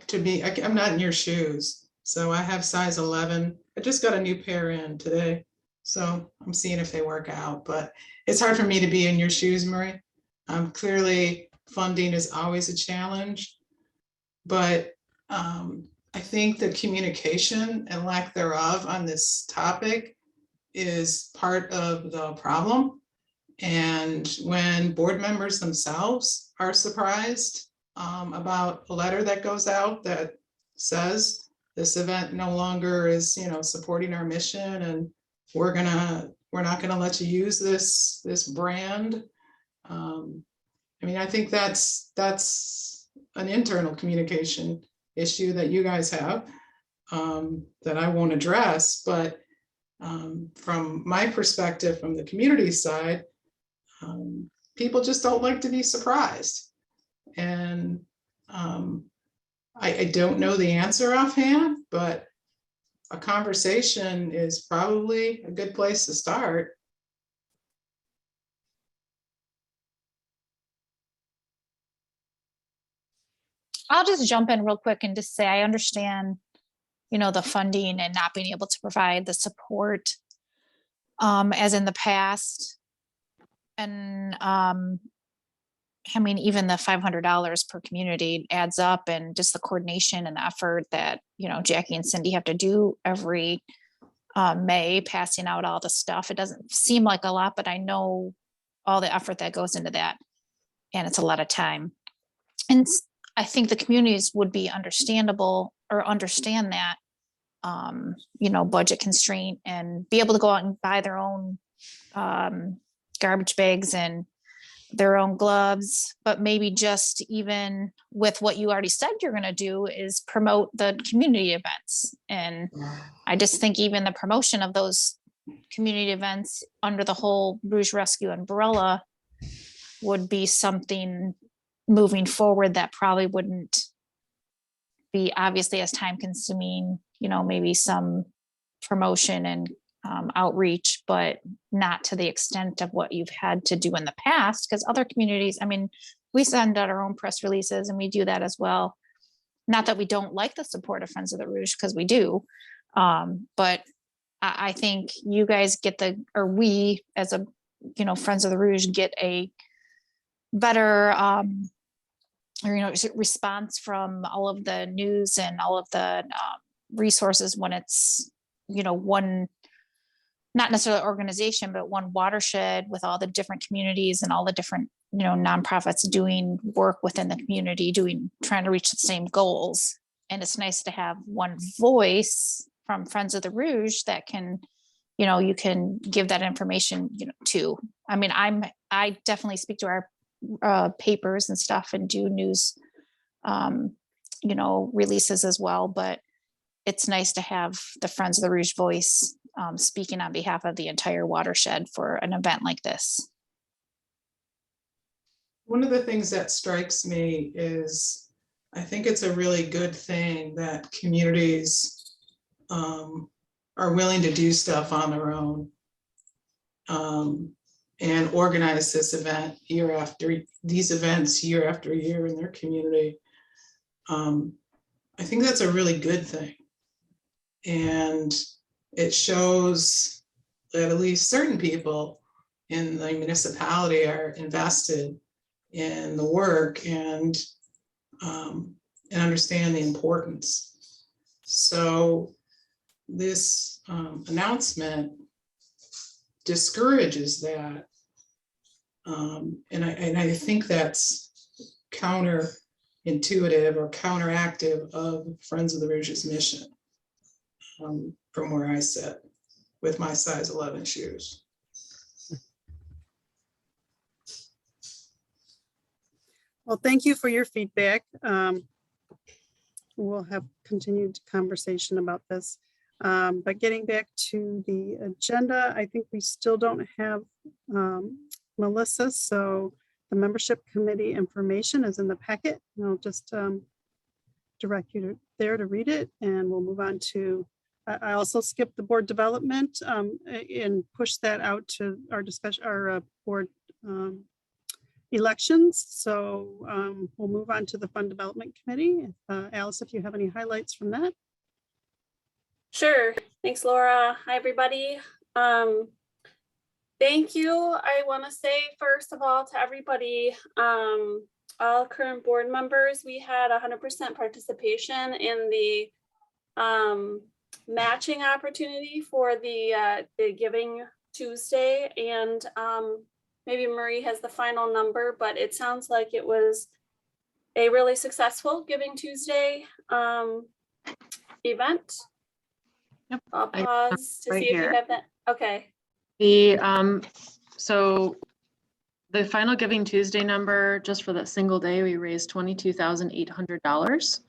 I: to be, I'm not in your shoes. So I have size 11. I just got a new pair in today. So I'm seeing if they work out, but it's hard for me to be in your shoes, Marie. Clearly funding is always a challenge, but I think the communication and lack thereof on this topic is part of the problem. And when board members themselves are surprised about a letter that goes out that says this event no longer is, supporting our mission, and we're not gonna let you use this brand. I think that's an internal communication issue that you guys have that I won't address, but from my perspective, from the community side, people just don't like to be surprised. And I don't know the answer offhand, but a conversation is probably a good place to start.
J: I'll just jump in real quick and just say, I understand, the funding and not being able to provide the support as in the past. And even the $500 per community adds up, and just the coordination and the effort that, Jackie and Cindy have to do every May, passing out all the stuff. It doesn't seem like a lot, but I know all the effort that goes into that, and it's a lot of time. And I think the communities would be understandable or understand that, budget constraint, and be able to go out and buy their own garbage bags and their own gloves. But maybe just even with what you already said you're going to do is promote the community events. And I just think even the promotion of those community events under the whole Rouge Rescue umbrella would be something moving forward that probably wouldn't be obviously as time consuming, maybe some promotion and outreach, but not to the extent of what you've had to do in the past. Because other communities, we send out our own press releases and we do that as well. Not that we don't like the support of Friends of the Rouge, because we do. But I think you guys get we as a, Friends of the Rouge get a better response from all of the news and all of the resources when it's one, not necessarily organization, but one watershed with all the different communities and all the different nonprofits doing work within the community, trying to reach the same goals. And it's nice to have one voice from Friends of the Rouge that can you can give that information to. I definitely speak to our papers and stuff and do news releases as well, but it's nice to have the Friends of the Rouge voice speaking on behalf of the entire watershed for an event like this.
I: One of the things that strikes me is I think it's a really good thing that communities are willing to do stuff on their own and organize this event year after year in their community. I think that's a really good thing. And it shows that at least certain people in the municipality are invested in the work and understand the importance. So this announcement discourages that. And I think that's counterintuitive or counteractive of Friends of the Rouge's mission from where I sit with my size 11 shoes.
D: Well, thank you for your feedback. We'll have continued conversation about this. But getting back to the agenda, I think we still don't have Melissa, so the membership committee information is in the packet. And I'll just direct you there to read it, and we'll move on to, I also skipped the board development and push that out to our discussion, our board elections. So we'll move on to the Fund Development Committee. Alice, if you have any highlights from that.
H: Sure. Thanks, Laura. Hi, everybody. Thank you. I want to say, first of all, to everybody, all current board members, we had 100% participation in the matching opportunity for the Giving Tuesday, and maybe Marie has the final number, but it sounds like it was a really successful Giving Tuesday event.
A: Yep,
H: I'll
A: I have
H: pause to
A: right
H: see if
A: here.
H: you have that. Okay.
A: So the final Giving Tuesday number, just for that single day, we raised $22,800.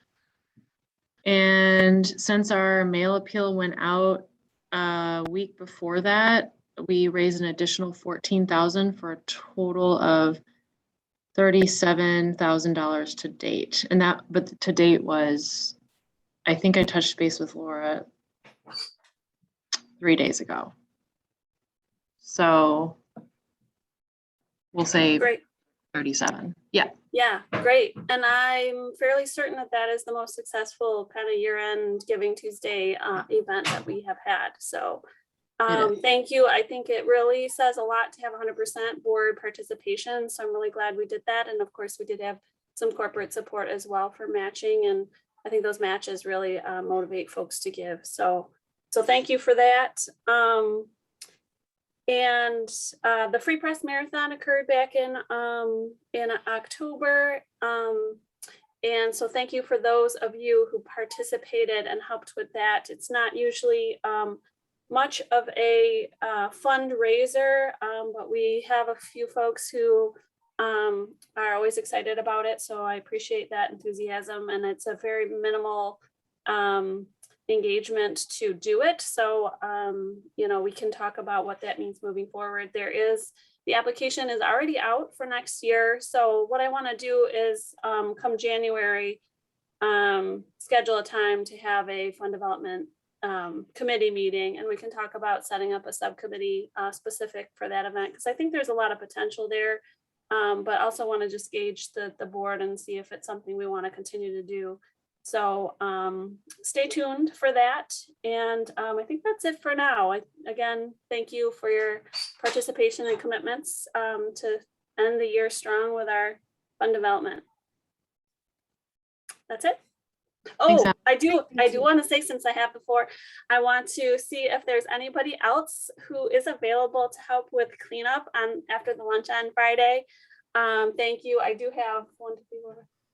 A: And since our mail appeal went out a week before that, we raised an additional $14,000 for a total of $37,000 to date. And that, but to date was, I think I touched base with Laura 3 days ago. So we'll say
H: Great.
A: 37. Yeah.
H: Yeah, great. And I'm fairly certain that that is the most successful kind of year-end Giving Tuesday event that we have had. So thank you. I think it really says a lot to have 100% board participation. So I'm really glad we did that. And of course, we did have some corporate support as well for matching. And I think those matches really motivate folks to give. So thank you for that. And the Free Press Marathon occurred back in October. And so thank you for those of you who participated and helped with that. It's not usually much of a fundraiser, but we have a few folks who are always excited about it. So I appreciate that enthusiasm, and it's a very minimal engagement to do it. So, we can talk about what that means moving forward. The application is already out for next year. So what I want to do is come January, schedule a time to have a fund development committee meeting, and we can talk about setting up a subcommittee specific for that event, because I think there's a lot of potential there, but also want to just gauge the board and see if it's something we want to continue to do. So stay tuned for that. And I think that's it for now. Again, thank you for your participation and commitments to end the year strong with our fund development. That's it. Oh,
A: Thanks,
H: I do want to say, since I have the floor, I want to see if there's anybody else who is available to help with cleanup after the lunch on Friday. Thank you. I do have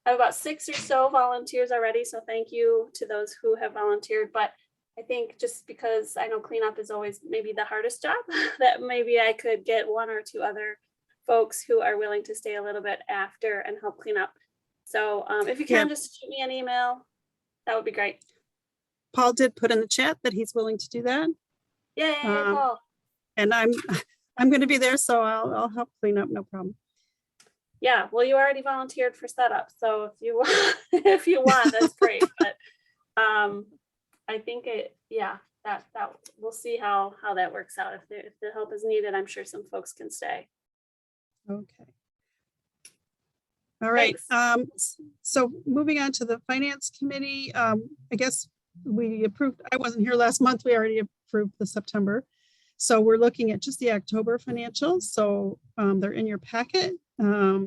H: I have about 6 or so volunteers already. So thank you to those who have volunteered. But I think just because I know cleanup is always maybe the hardest job, that maybe I could get 1 or 2 other folks who are willing to stay a little bit after and help clean up. So if you can just shoot me an email, that would be great.
D: Paul did put in the chat that he's willing to do that.
H: Yay, Paul.
D: And I'm going to be there, so I'll help clean up, no problem.
H: Yeah, well, you already volunteered for setup, so if you want, that's great. But I think that we'll see how that works out. If the help is needed, I'm sure some folks can stay.
D: Okay. All right. So moving on to the Finance Committee, I guess we approved. I wasn't here last month. We already approved the September. So we're looking at just the October financials. So they're in your packet. Are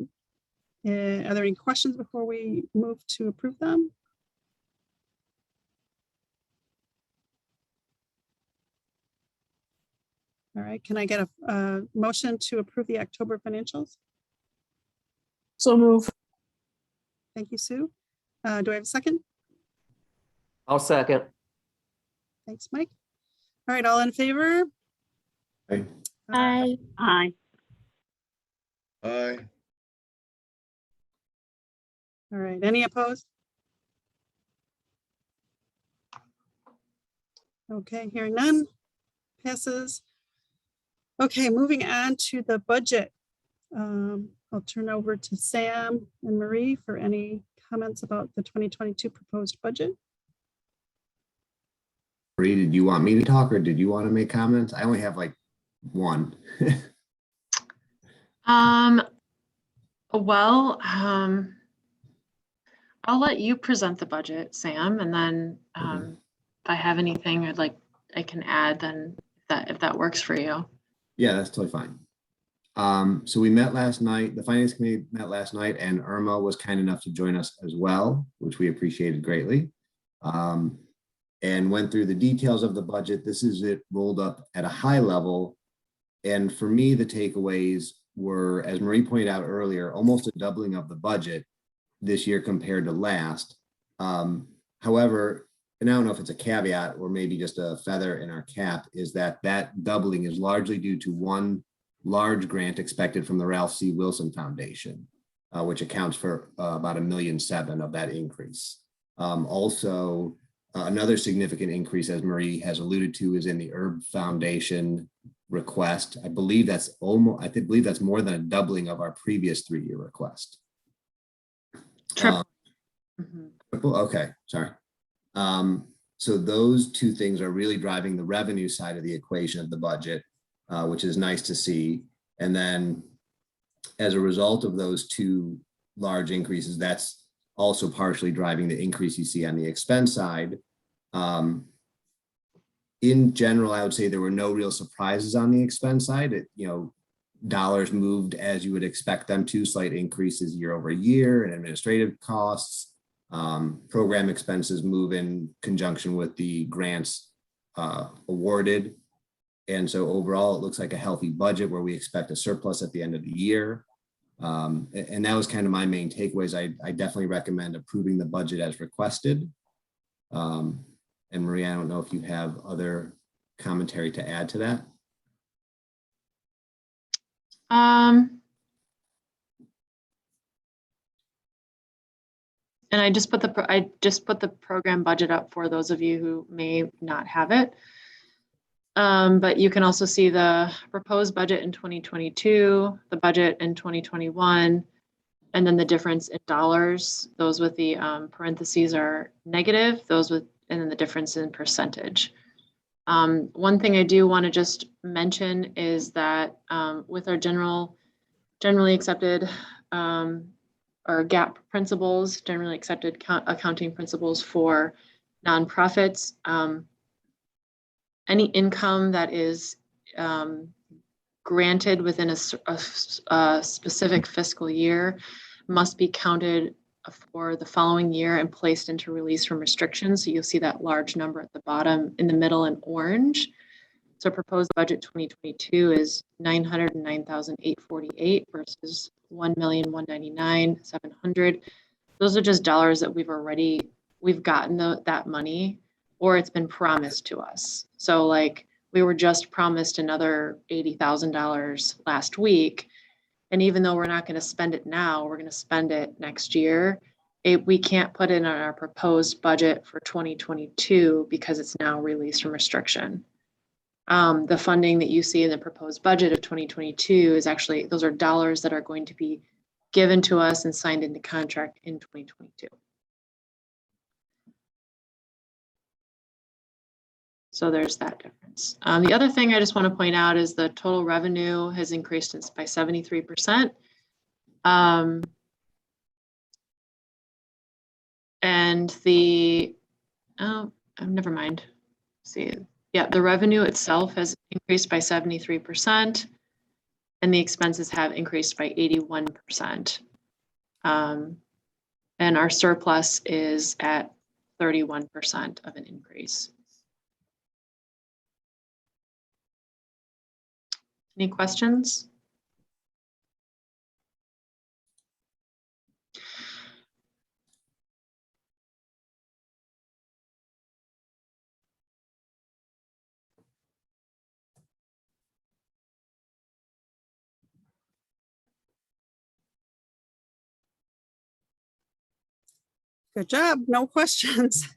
D: there any questions before we move to approve them? All right, can I get a motion to approve the October financials?
B: So move.
D: Thank you, Sue. Do I have a second?
G: I'll second.
D: Thanks, Mike. All right, all in favor?
G: Aye.
F: Aye.
E: Aye.
G: Aye.
D: All right, any opposed? Okay, hearing none, passes. Okay, moving on to the budget. I'll turn over to Sam and Marie for any comments about the 2022 proposed budget.
K: Marie, did you want me to talk or did you want to make comments? I only have like one.
A: Well, I'll let you present the budget, Sam, and then if I have anything I can add, then if that works for you.
K: Yeah, that's totally fine. So we met last night, the Finance Committee met last night, and Irma was kind enough to join us as well, which we appreciated greatly. and went through the details of the budget. This is it rolled up at a high level. And for me, the takeaways were, as Marie pointed out earlier, almost a doubling of the budget this year compared to last. However, and I don't know if it's a caveat or maybe just a feather in our cap, is that doubling is largely due to one large grant expected from the Ralph C. Wilson Foundation, which accounts for about $1.7 million of that increase. Also, another significant increase, as Marie has alluded to, is in the Herb Foundation request. I believe that's more than a doubling of our previous 3-year request.
A: Triple.
K: Triple? Okay, sorry. So those two things are really driving the revenue side of the equation of the budget, which is nice to see. And then as a result of those two large increases, that's also partially driving the increase you see on the expense side. In general, I would say there were no real surprises on the expense side. Dollars moved as you would expect them to, slight increases year over year, and administrative costs. Program expenses move in conjunction with the grants awarded. And so overall, it looks like a healthy budget where we expect a surplus at the end of the year. And that was kind of my main takeaways. I definitely recommend approving the budget as requested. And Maria, I don't know if you have other commentary to add to that.
A: And I just put the program budget up for those of you who may not have it. But you can also see the proposed budget in 2022, the budget in 2021, and then the difference in dollars. Those with the parentheses are negative, and then the difference in percentage. One thing I do want to just mention is that with our generally accepted or GAAP principles, generally accepted accounting principles for nonprofits, any income that is granted within a specific fiscal year must be counted for the following year and placed into release from restrictions. So you'll see that large number at the bottom in the middle in orange. So proposed budget 2022 is $909,848 versus $1,199,700. Those are just dollars that we've gotten that money, or it's been promised to us. So like we were just promised another $80,000 last week. And even though we're not going to spend it now, we're going to spend it next year. We can't put it in our proposed budget for 2022 because it's now released from restriction. The funding that you see in the proposed budget of 2022 is actually, those are dollars that are going to be given to us and signed into contract in 2022. So there's that difference. The other thing I just want to point out is the total revenue has increased by 73%. And never mind. See, yeah, the revenue itself has increased by 73%, and the expenses have increased by 81%. And our surplus is at 31% of an increase. Any questions?
D: Good job. No questions.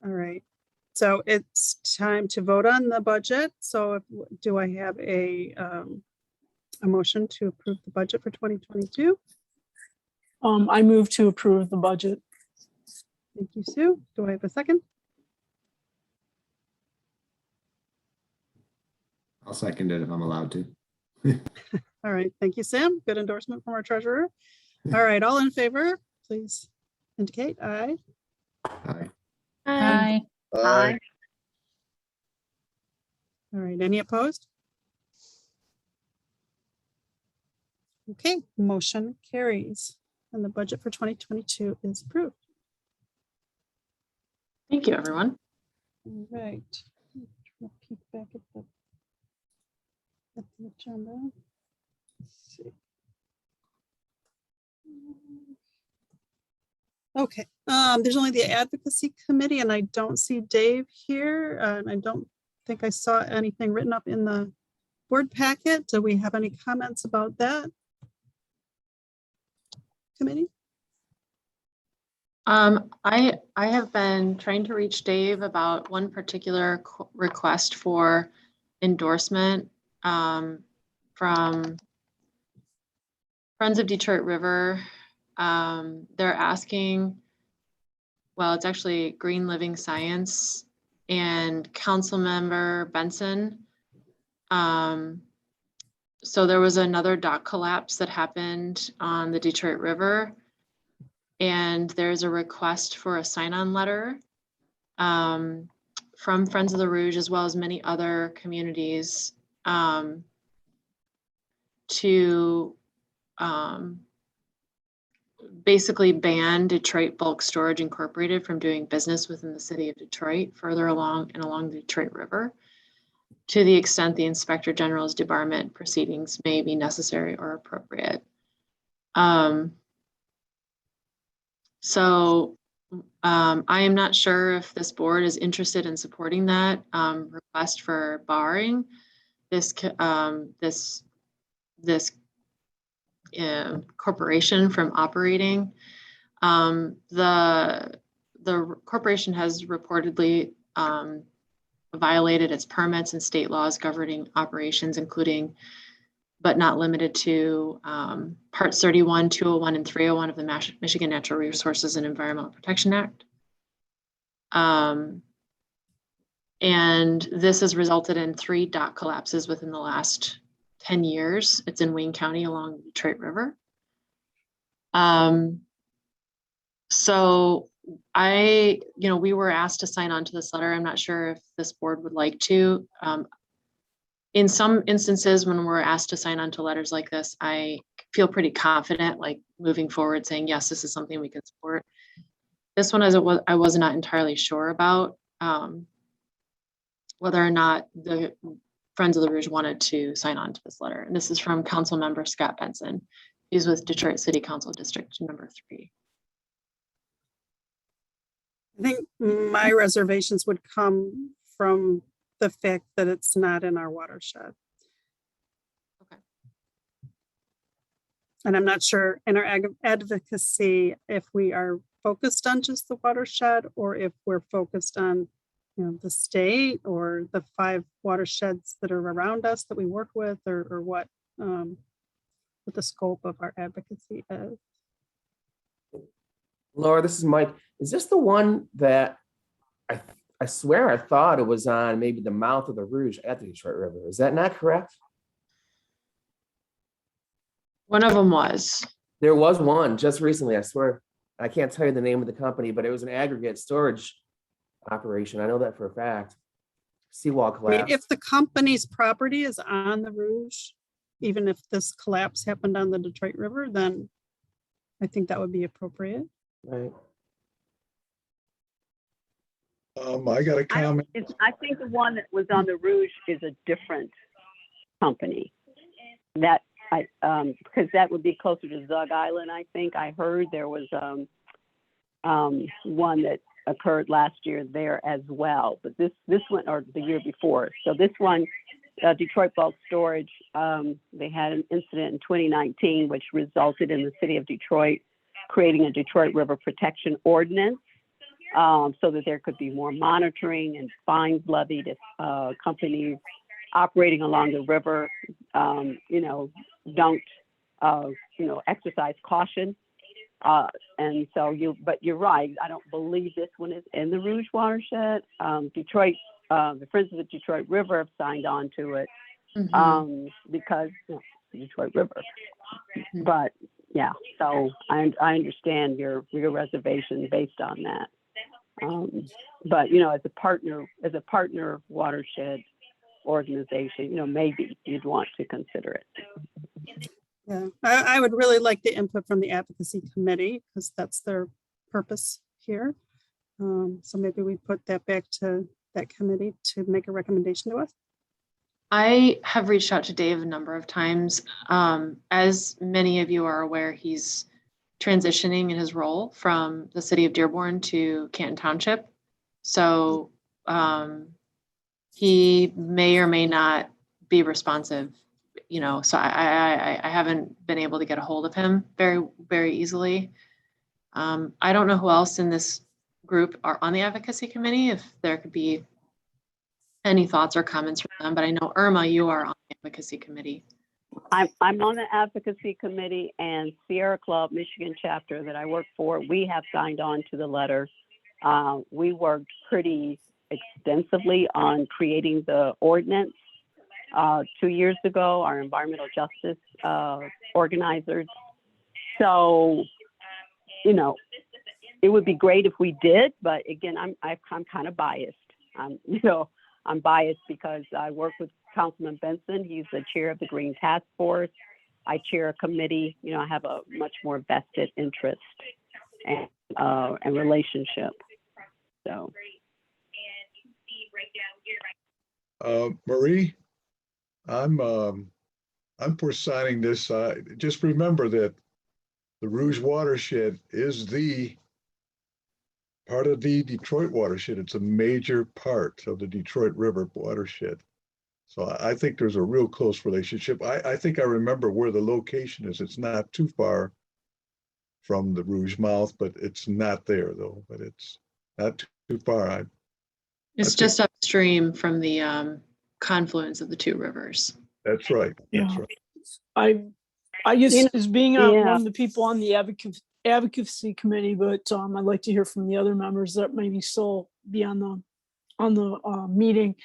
D: All right. So it's time to vote on the budget. So do I have a motion to approve the budget for 2022?
B: I move to approve the budget.
D: Thank you, Sue. Do I have a second?
K: I'll second it if I'm allowed to.
D: All right. Thank you, Sam. Good endorsement from our treasurer. All right. All in favor, please indicate aye.
K: Aye.
J: Aye.
G: Aye.
D: All right. Any opposed? Okay, motion carries and the budget for 2022 is approved.
A: Thank you, everyone.
D: All right. I'll peek back at the agenda. Let's see. Okay, there's only the Advocacy Committee and I don't see Dave here. And I don't think I saw anything written up in the board packet. Do we have any comments about that committee?
A: I have been trying to reach Dave about one particular request for endorsement from Friends of Detroit River. They're asking, well, it's actually Green Living Science and Councilmember Benson. So there was another dock collapse that happened on the Detroit River. And there's a request for a sign-on letter from Friends of the Rouge, as well as many other communities, to basically ban Detroit Bulk Storage Incorporated from doing business within the city of Detroit further along and along the Detroit River, to the extent the Inspector General's debarment proceedings may be necessary or appropriate. So I am not sure if this board is interested in supporting that request for barring this corporation from operating. The corporation has reportedly violated its permits and state laws governing operations, including but not limited to Parts 31, 201, and 301 of the Michigan Natural Resources and Environmental Protection Act. And this has resulted in 3 dock collapses within the last 10 years. It's in Wayne County along the Detroit River. So we were asked to sign on to this letter. I'm not sure if this board would like to. In some instances, when we're asked to sign on to letters like this, I feel pretty confident, like moving forward, saying, yes, this is something we can support. This one, I was not entirely sure about whether or not the Friends of the Rouge wanted to sign on to this letter. And this is from Council Member Scott Benson. He's with Detroit City Council District number 3.
D: I think my reservations would come from the fact that it's not in our watershed.
A: Okay.
D: And I'm not sure in our advocacy if we are focused on just the watershed or if we're focused on the state or the 5 watersheds that are around us that we work with, or what the scope of our advocacy is.
L: Laura, this is Mike. Is this the one that I swear I thought it was on maybe the mouth of the Rouge at the Detroit River? Is that not correct?
A: One of them was.
L: There was one just recently, I swear. I can't tell you the name of the company, but it was an aggregate storage operation. I know that for a fact. Seawall collapse.
D: I mean, if the company's property is on the Rouge, even if this collapse happened on the Detroit River, then I think that would be appropriate.
L: Right.
M: I got a comment.
E: I think the one that was on the Rouge is a different company. That because that would be closer to Zug Island. I think I heard there was one that occurred last year there as well, but this one, or the year before. So this one, Detroit Bulk Storage, they had an incident in 2019, which resulted in the city of Detroit creating a Detroit River Protection Ordinance, so that there could be more monitoring and fines levied if companies operating along the river, don't, exercise caution. And so but you're right. I don't believe this one is in the Rouge watershed. Detroit, the Friends of the Detroit River have signed on to it because Detroit River. But yeah, so I understand your reservation based on that. But as a partner watershed organization, maybe you'd want to consider it.
D: Yeah, I would really like the input from the Advocacy Committee because that's their purpose here. So maybe we put that back to that committee to make a recommendation to us.
A: I have reached out to Dave a number of times. As many of you are aware, he's transitioning in his role from the city of Dearborn to Canton Township. So he may or may not be responsive, so I haven't been able to get a hold of him very, very easily. I don't know who else in this group are on the Advocacy Committee, if there could be any thoughts or comments from them, but I know Irma, you are on the Advocacy Committee.
E: I'm on the Advocacy Committee, and Sierra Club Michigan chapter that I work for, we have signed on to the letter. We worked pretty extensively on creating the ordinance 2 years ago, our environmental justice organizers. So, it would be great if we did, but again, I'm kind of biased. I'm biased because I work with Councilman Benson. He's the chair of the Green Task Force. I chair a committee. I have a much more vested interest and relationship. So,
M: Marie, I'm for signing this. Just remember that the Rouge watershed is the part of the Detroit watershed. It's a major part of the Detroit River watershed. So I think there's a real close relationship. I think I remember where the location is. It's not too far from the Rouge mouth, but it's not there though, but it's not too far.
A: It's just upstream from the confluence of the two rivers.
M: That's right. That's right.
B: I guess as being one of the people on the Advocacy Committee, but I'd like to hear from the other members that maybe still be on the meeting.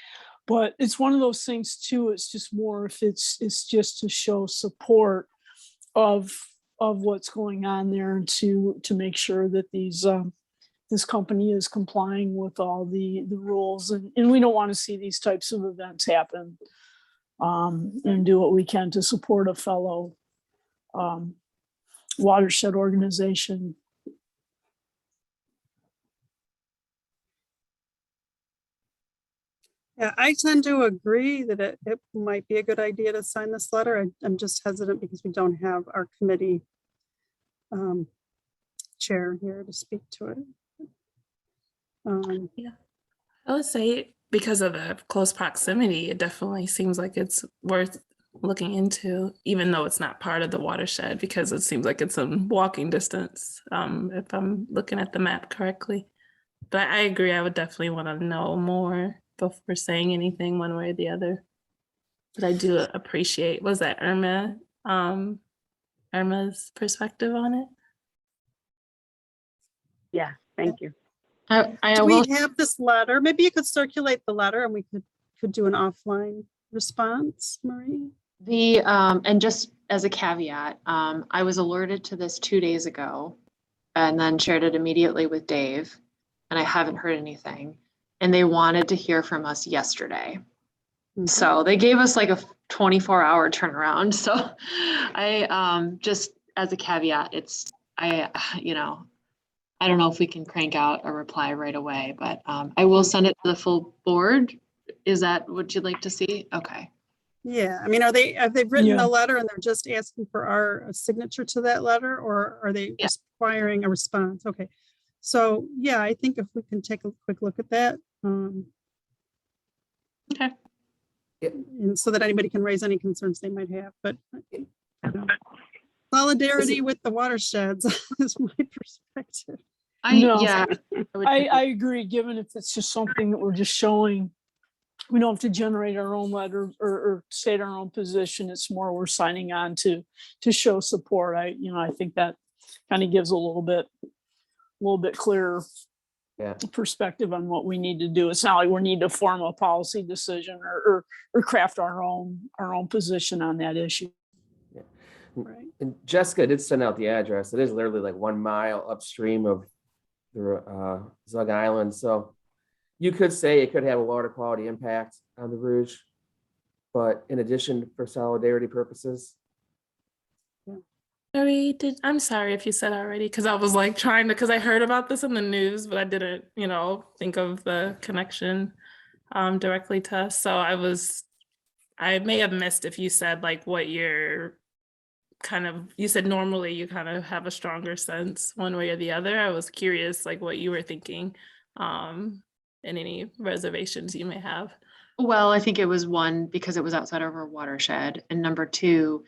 B: But it's one of those things too. It's just more if it's just to show support of what's going on there and to make sure that this company is complying with all the rules, and we don't want to see these types of events happen, and do what we can to support a fellow watershed organization.
D: Yeah, I tend to agree that it might be a good idea to sign this letter. I'm just hesitant because we don't have our committee chair here to speak to it.
F: Yeah, I would say because of the close proximity, it definitely seems like it's worth looking into, even though it's not part of the watershed, because it seems like it's a walking distance, if I'm looking at the map correctly. But I agree, I would definitely want to know more before saying anything one way or the other. But I do appreciate, was that Irma's perspective on it?
E: yeah, thank you.
A: I
D: Do
A: will.
D: we have this letter? Maybe you could circulate the letter and we could do an offline response, Marie.
A: And just as a caveat, I was alerted to this 2 days ago and then shared it immediately with Dave, and I haven't heard anything. And they wanted to hear from us yesterday.
D: Mhm.
A: So they gave us like a 24-hour turnaround. So I just as a caveat, I don't know if we can crank out a reply right away, but I will send it to the full board. Is that what you'd like to see? Okay.
D: Yeah, I mean, have they written
B: Yeah.
D: the letter and they're just asking for our signature to that letter, or are they
A: Yeah.
D: requiring a response? Okay. So yeah, I think if we can take a quick look at that.
A: Okay.
D: And so that anybody can raise any concerns they might have, but solidarity with the watersheds is my perspective.
B: I agree, given if it's just something that we're just showing, we don't have to generate our own letter or state our own position. It's more we're signing on to show support. I think that kind of gives a little bit clearer perspective on what we need to do. It's not like we need to form a policy decision or craft our own position on that issue.
L: Yeah.
D: Right.
L: And Jessica did send out the address. It is literally like 1 mile upstream of the Zug Island. So you could say it could have a water quality impact on the Rouge, but in addition, for solidarity purposes,
F: Marie, I'm sorry if you said already, because I was like trying to, because I heard about this in the news, but I didn't, think of the connection directly to us. So I may have missed if you said like what you're you said normally you kind of have a stronger sense one way or the other. I was curious like what you were thinking and any reservations you may have.
A: Well, I think it was one, because it was outside of our watershed. And number two,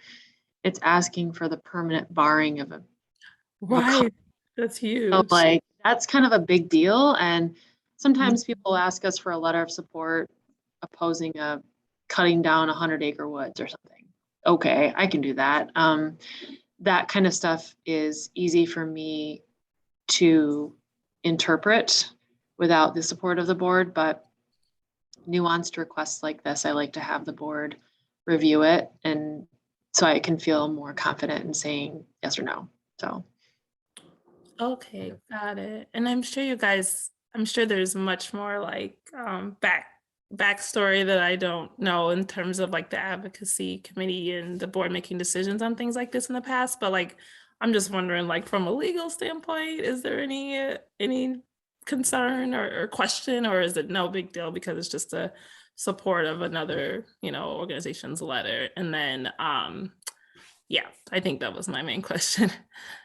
A: it's asking for the permanent barring of a
F: Right. That's huge.
A: So like, that's kind of a big deal. And sometimes people ask us for a letter of support opposing cutting down 100-acre woods or something. Okay, I can do that. That kind of stuff is easy for me to interpret without the support of the board, but nuanced requests like this, I like to have the board review it, and so I can feel more confident in saying yes or no. So.
F: Okay, got it. And I'm sure there's much more like backstory that I don't know in terms of like the advocacy committee and the board making decisions on things like this in the past. But like, I'm just wondering, like from a legal standpoint, is there any concern or question, or is it no big deal because it's just a support of another, organization's letter? And then yeah, I think that was my main question.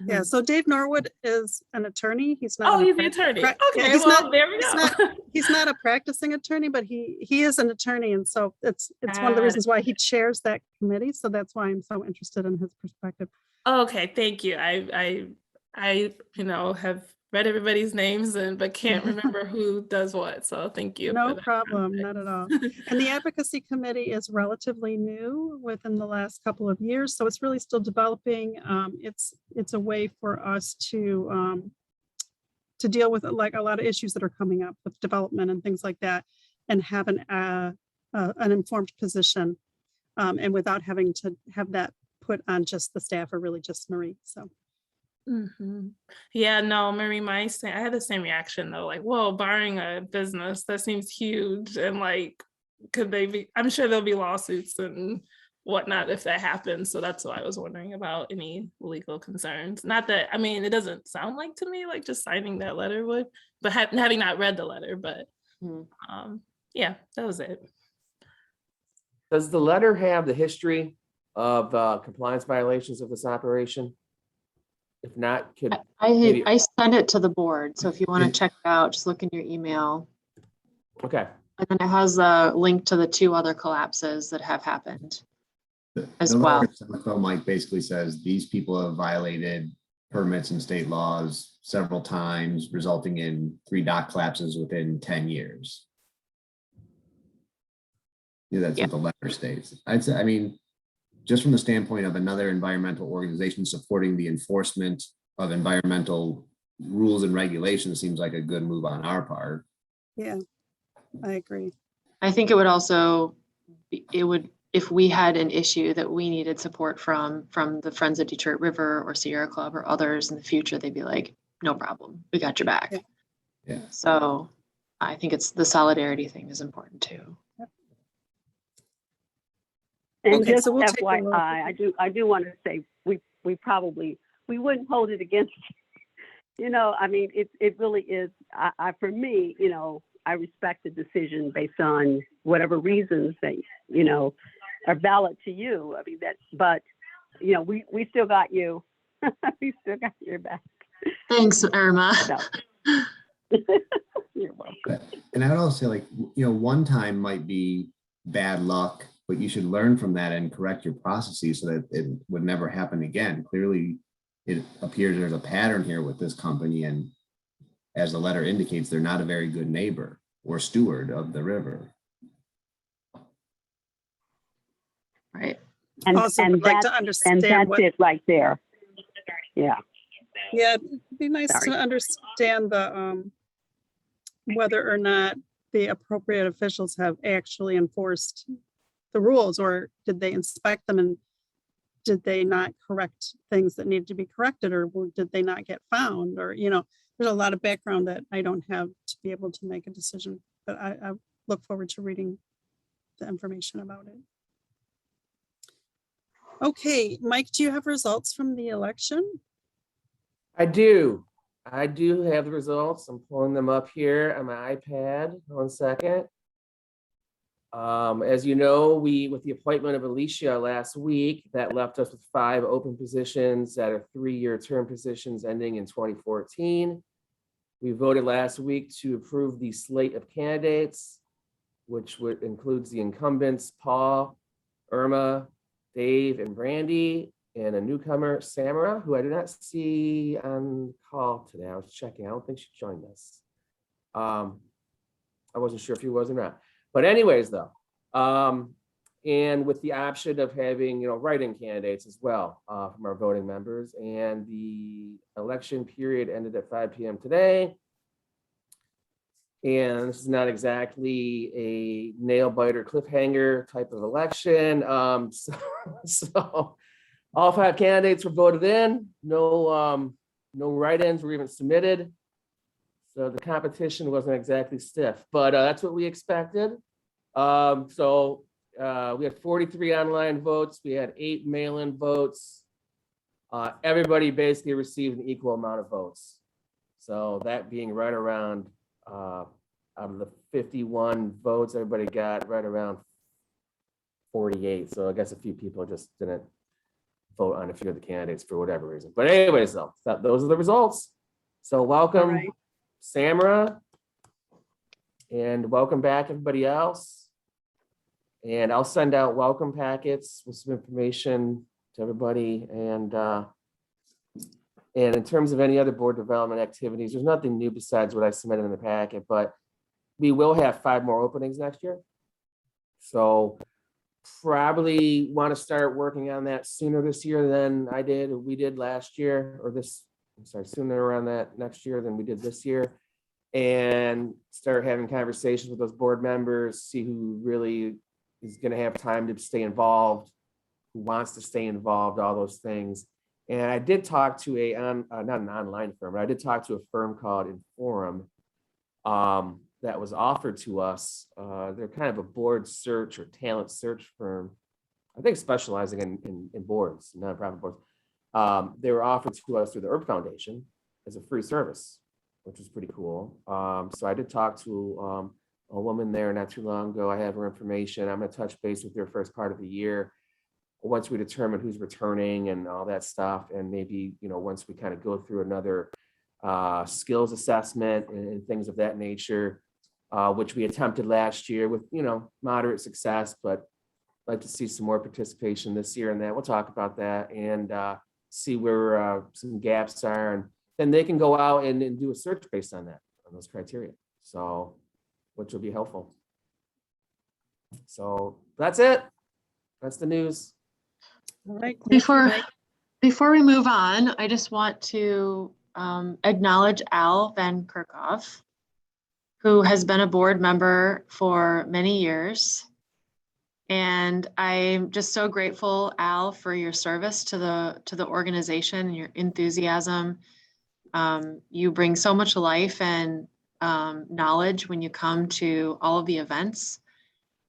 D: Yeah, so Dave Norwood is an attorney. He's not.
F: Oh, he's the attorney. Okay,
D: yeah,
F: well, there we go.
D: He's not a practicing attorney, but he is an attorney. And so it's one of the reasons why he chairs that committee. So that's why I'm so interested in his perspective.
F: Okay, thank you. I have read everybody's names but can't remember who does what. So thank you.
D: No problem, not at all. And the advocacy committee is relatively new within the last couple of years, so it's really still developing. It's a way for us to deal with like a lot of issues that are coming up with development and things like that, and have an informed position, and without having to have that put on just the staff or really just Marie. So.
F: Mm-hmm. Yeah, no, Marie, I had the same reaction though, like, whoa, barring a business, that seems huge. And like, I'm sure there'll be lawsuits and whatnot if that happens. So that's why I was wondering about any legal concerns. Not that, it doesn't sound like to me like just signing that letter would, but having not read the letter, but yeah, that was it.
L: Does the letter have the history of compliance violations of this operation? If not,
A: I sent it to the board. So if you want to check it out, just look in your email.
L: Okay.
A: And then it has a link to the 2 other collapses that have happened as well.
K: So Mike basically says these people have violated permits and state laws several times, resulting in 3 dock collapses within 10 years. Yeah, that's what the letter states. I'd say, just from the standpoint of another environmental organization supporting the enforcement of environmental rules and regulations seems like a good move on our part.
D: Yeah, I agree.
A: I think it would also, if we had an issue that we needed support from the Friends of Detroit River or Sierra Club or others in the future, they'd be like, no problem, we got your back.
K: Yeah.
A: So I think it's the solidarity thing is important too.
E: And
D: Okay,
E: just
D: so we'll take a
E: FYI,
D: look.
E: I do want to say we wouldn't hold it against you. It really is. For me, I respect the decision based on whatever reasons that are valid to you. But we still got you. We still got your back.
A: Thanks, Irma.
E: You're welcome.
K: And I would also say, one time might be bad luck, but you should learn from that and correct your processes so that it would never happen again. Clearly, it appears there's a pattern here with this company, and as the letter indicates, they're not a very good neighbor or steward of the river.
A: Right.
E: And
D: Also would like to understand
E: that's it right there. Yeah.
D: Yeah, it'd be nice to understand the whether or not the appropriate officials have actually enforced the rules, or did they inspect them and did they not correct things that needed to be corrected, or did they not get found, or there's a lot of background that I don't have to be able to make a decision, but I look forward to reading the information about it. Okay, Mike, do you have results from the election?
L: I do. I do have the results. I'm pulling them up here on my iPad. 1 second. As you know, with the appointment of Alicia last week, that left us with 5 open positions that are 3-year term positions ending in 2014. We voted last week to approve the slate of candidates, which includes the incumbents, Paul, Irma, Dave, and Brandy, and a newcomer, Samara, who I did not see on call today. I was checking. I don't think she joined us. I wasn't sure if he was or not. But anyways, though, and with the option of having, write-in candidates as well from our voting members, and the election period ended at 5 p.m. today. And this is not exactly a nail biter cliffhanger type of election. So all 5 candidates were voted in. No write-ins were even submitted. So the competition wasn't exactly stiff, but that's what we expected. So we had 43 online votes. We had 8 mail-in votes. Everybody basically received an equal amount of votes. So that being right around, out of the 51 votes, everybody got right around 48. So I guess a few people just didn't vote on a few of the candidates for whatever reason. But anyways, though, those are the results. So welcome,
D: right.
L: Samara, and welcome back everybody else. And I'll send out welcome packets with some information to everybody. And in terms of any other board development activities, there's nothing new besides what I submitted in the packet, but we will have 5 more openings next year. So probably want to start working on that sooner this year than we did last year, or sooner around that next year than we did this year, and start having conversations with those board members, see who really is going to have time to stay involved, who wants to stay involved, all those things. And I did talk to not an online firm, but I did talk to a firm called Inforum that was offered to us. They're kind of a board search or talent search firm, I think specializing in boards, nonprofit boards. They were offered to us through the Earth Foundation as a free service, which was pretty cool. So I did talk to a woman there not too long ago. I have her information. I'm going to touch base with her first part of the year, once we determine who's returning and all that stuff. And maybe, once we kind of go through another skills assessment and things of that nature, which we attempted last year with, moderate success, but I'd like to see some more participation this year in that. We'll talk about that and see where some gaps are. And then they can go out and do a search based on that, on those criteria. So, which will be helpful. So that's it. That's the news.
D: All right.
A: Before we move on, I just want to acknowledge Al Van Kerkhoff, who has been a board member for many years. And I'm just so grateful, Al, for your service to the organization and your enthusiasm. You bring so much life and knowledge when you come to all of the events.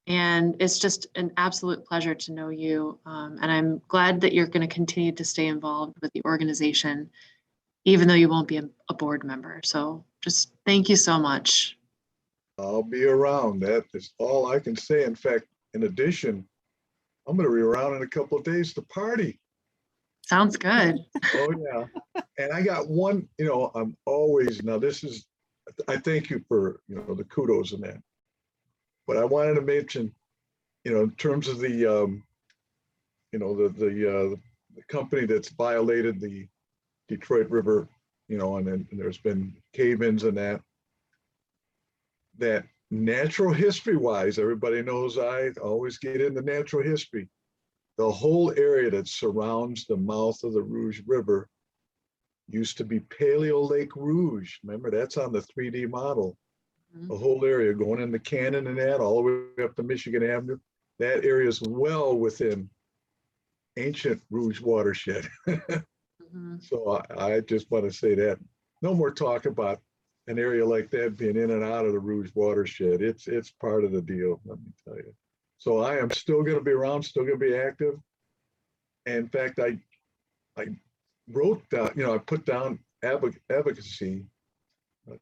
A: And it's just an absolute pleasure to know you. And I'm glad that you're going to continue to stay involved with the organization, even though you won't be a board member. So just thank you so much.
M: I'll be around. That is all I can say. In fact, in addition, I'm going to be around in a couple of days to party.
A: Sounds good.
M: Oh, yeah. And I got one, I'm always, I thank you for, the kudos in that. But I wanted to mention, in terms of the, the company that's violated the Detroit River, and there's been cave-ins and that natural history wise, everybody knows I always get into natural history. The whole area that surrounds the mouth of the Rouge River used to be Paleo Lake Rouge. Remember, that's on the 3D model. The whole area going in the canyon and that all the way up to Michigan Avenue, that area is well within ancient Rouge watershed. So I just want to say that no more talk about an area like that being in and out of the Rouge watershed. It's part of the deal, let me tell you. So I am still going to be around, still going to be active. And in fact, I wrote down, I put down advocacy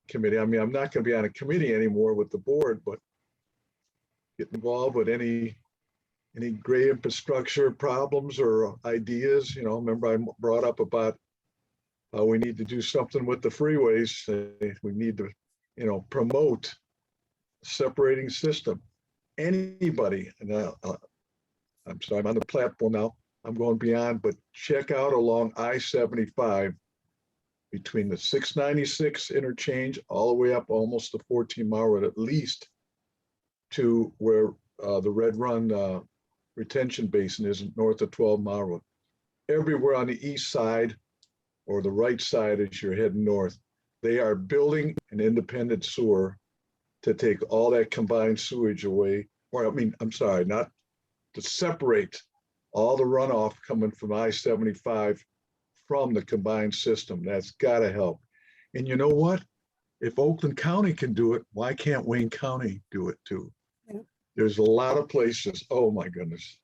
M: committee. I mean, I'm not going to be on a committee anymore with the board, but get involved with any gray infrastructure problems or ideas. Remember I brought up about we need to do something with the freeways. We need to, promote separating system. Anybody, and I'm sorry, I'm on the platform now. I'm going beyond, but check out along I-75 between the 696 interchange all the way up almost to 14 Mile Road, at least to where the Red Run retention basin is north of 12 Mile Road. Everywhere on the east side or the right side as you're heading north, they are building an independent sewer to take all that combined sewage away. Or I'm sorry, not to separate all the runoff coming from I-75 from the combined system. That's got to help. And you know what? If Oakland County can do it, why can't Wayne County do it too?
D: Yeah.
M: There's a lot of places. Oh my goodness.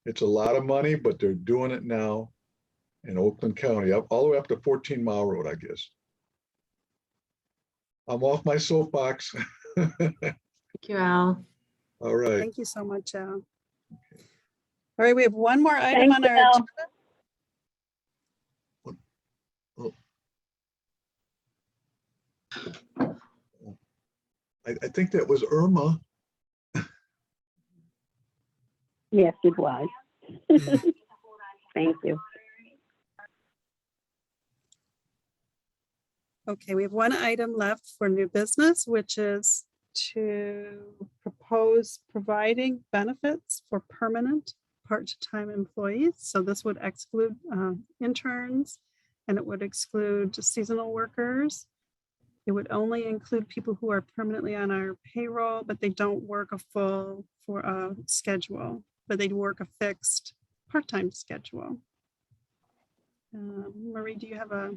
M: It's a lot of money, but they're doing it now in Oakland County, all the way up to 14 Mile Road, I guess. I'm off my soapbox.
A: Thank you, Al.
M: All right.
D: Thank you so much, Al. All right, we have one more item
E: Thanks,
D: on our
E: Al.
D: agenda.
M: I think that was Irma.
E: Yes, it was. Thank you.
D: Okay, we have one item left for new business, which is to propose providing benefits for permanent part-time employees. So this would exclude interns, and it would exclude seasonal workers. It would only include people who are permanently on our payroll, but they don't work a full schedule, but they work a fixed part-time schedule. Marie, do you have a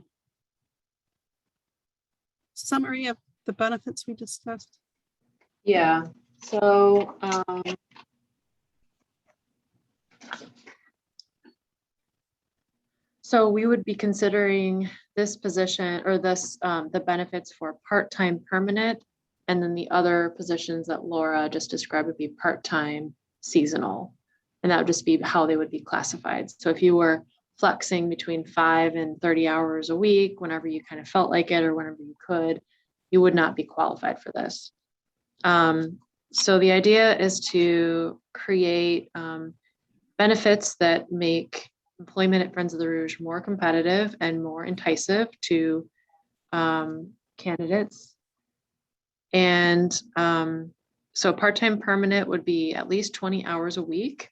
D: summary of the benefits we discussed?
A: Yeah, so we would be considering this position or this the benefits for part-time permanent, and then the other positions that Laura just described would be part-time seasonal, and that would just be how they would be classified. So if you were flexing between 5 and 30 hours a week, whenever you kind of felt like it or whenever you could, you would not be qualified for this. So the idea is to create benefits that make employment at Friends of the Rouge more competitive and more enticing to candidates. And so part-time permanent would be at least 20 hours a week.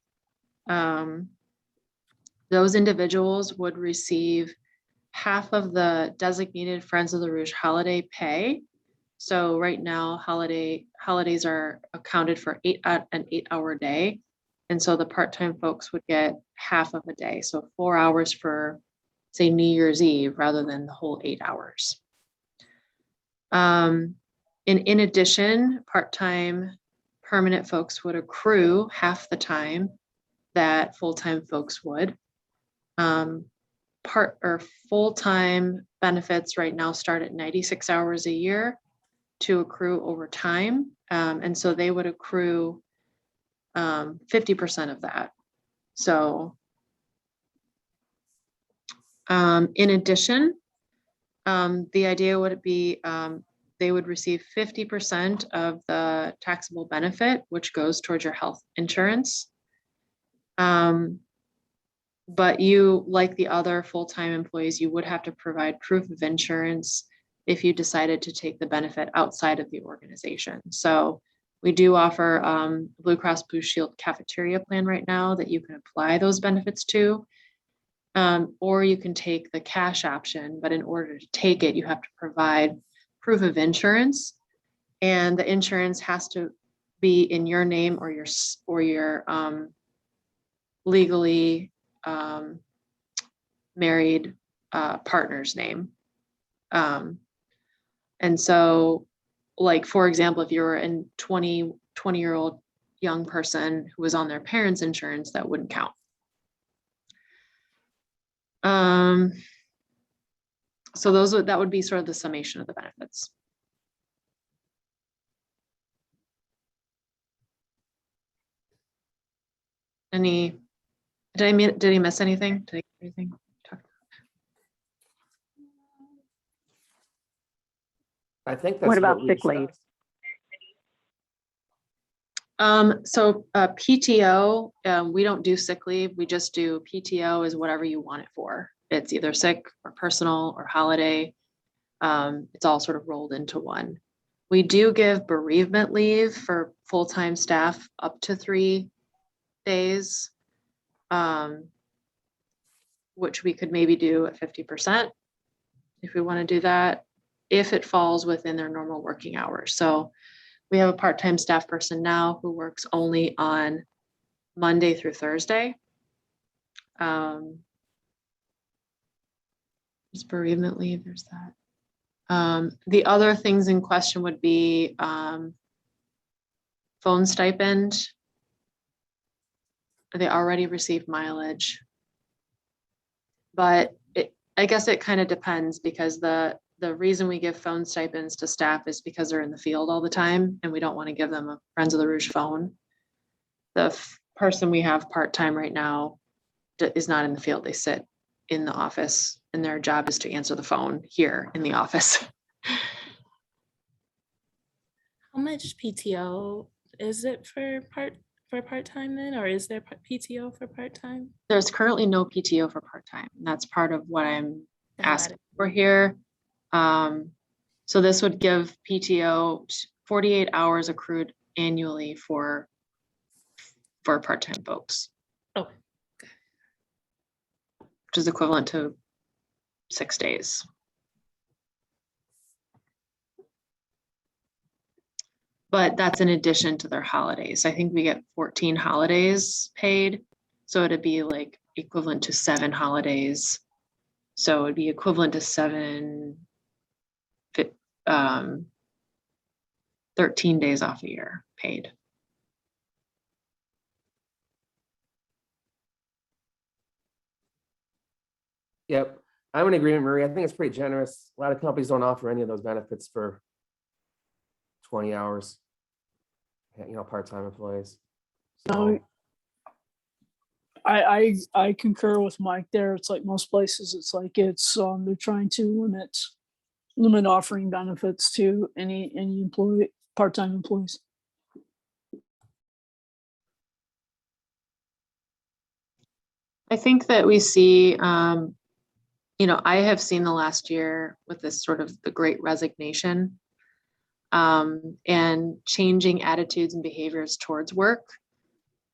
A: Those individuals would receive half of the designated Friends of the Rouge holiday pay. So right now, holidays are accounted for an 8-hour day. And so the part-time folks would get half of a day. So 4 hours for, say, New Year's Eve rather than the whole 8 hours. And in addition, part-time permanent folks would accrue half the time that full-time folks would. Full-time benefits right now start at 96 hours a year to accrue over time. And so they would accrue 50% of that. So in addition, the idea would be they would receive 50% of the taxable benefit, which goes towards your health insurance. But you, like the other full-time employees, you would have to provide proof of insurance if you decided to take the benefit outside of the organization. So we do offer Blue Cross Blue Shield cafeteria plan right now that you can apply those benefits to, or you can take the cash option, but in order to take it, you have to provide proof of insurance, and the insurance has to be in your name or your legally married partner's name. And so, like, for example, if you were a 20-year-old young person who was on their parents' insurance, that wouldn't count. So that would be sort of the summation of the benefits. Did I miss anything? Did I get anything?
L: I think that's
E: What about
L: we
E: sick leave?
L: discussed.
A: So PTO, we don't do sick leave. We just do PTO is whatever you want it for. It's either sick or personal or holiday. It's all sort of rolled into one. We do give bereavement leave for full-time staff up to 3 days, which we could maybe do at 50% if we want to do that, if it falls within their normal working hours. So we have a part-time staff person now who works only on Monday through Thursday. There's bereavement leave, there's that. The other things in question would be phone stipend. They already received mileage. But I guess it kind of depends, because the reason we give phone stipends to staff is because they're in the field all the time and we don't want to give them a Friends of the Rouge phone. The person we have part-time right now is not in the field. They sit in the office and their job is to answer the phone here in the office.
F: How much PTO is it for part-time then, or is there PTO for part-time?
A: There's currently no PTO for part-time. That's part of what I'm
F: Got
A: asking
F: it.
A: for here. So this would give PTO 48 hours accrued annually for part-time folks,
F: Oh,
A: which is equivalent to 6 days. But that's in addition to their holidays. I think we get 14 holidays paid. So it'd be like equivalent to 7 holidays. So it'd be equivalent to 13 days off a year paid.
L: Yep, I'm in agreement, Marie. I think it's pretty generous. A lot of companies don't offer any of those benefits for 20 hours, part-time employees. So,
B: I concur with Mike there. It's like most places, it's like they're trying to limit offering benefits to any employee, part-time employees.
A: I think that we see, I have seen the last year with this sort of the great resignation and changing attitudes and behaviors towards work,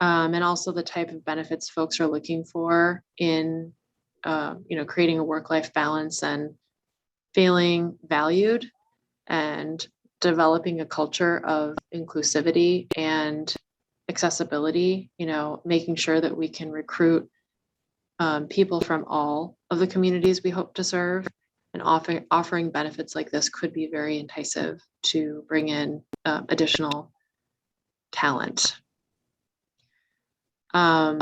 A: and also the type of benefits folks are looking for in, creating a work-life balance and feeling valued and developing a culture of inclusivity and accessibility, making sure that we can recruit people from all of the communities we hope to serve, and offering benefits like this could be very enticing to bring in additional talent. But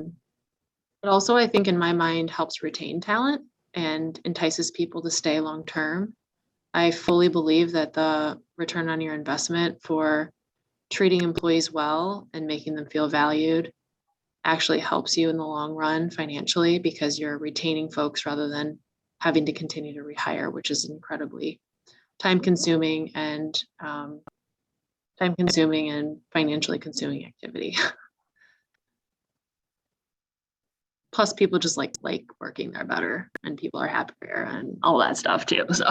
A: also, I think in my mind, helps retain talent and entices people to stay long term. I fully believe that the return on your investment for treating employees well and making them feel valued actually helps you in the long run financially, because you're retaining folks rather than having to continue to rehire, which is incredibly time consuming and financially consuming activity. Plus people just like working there better, and people are happier and all that stuff too. So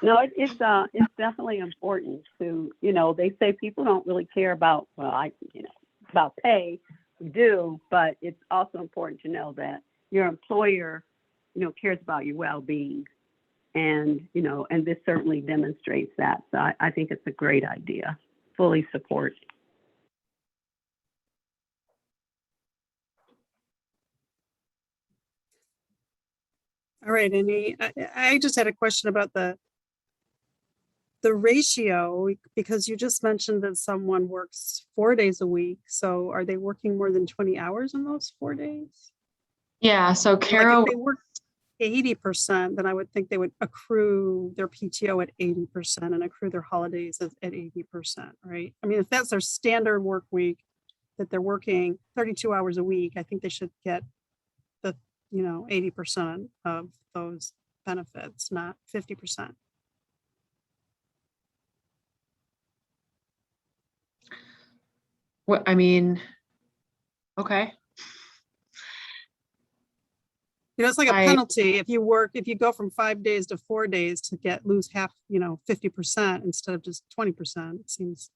E: No, it's definitely important to, they say people don't really care about, about pay. We do, but it's also important to know that your employer, cares about your well-being. And, and this certainly demonstrates that. So I think it's a great idea. Fully support.
D: All right, I just had a question about the the ratio, because you just mentioned that someone works 4 days a week. So are they working more than 20 hours in those 4 days?
A: Yeah, so
D: Like
A: Carol,
D: if they worked 80%, then I would think they would accrue their PTO at 80% and accrue their holidays at 80%, right? I mean, if that's their standard work week, that they're working 32 hours a week, I think they should get the, 80% of those benefits, not 50%.
A: what, I mean, okay.
D: It's like a
A: I-
D: penalty if you go from 5 days to 4 days to lose half, 50% instead of just 20%. It seems.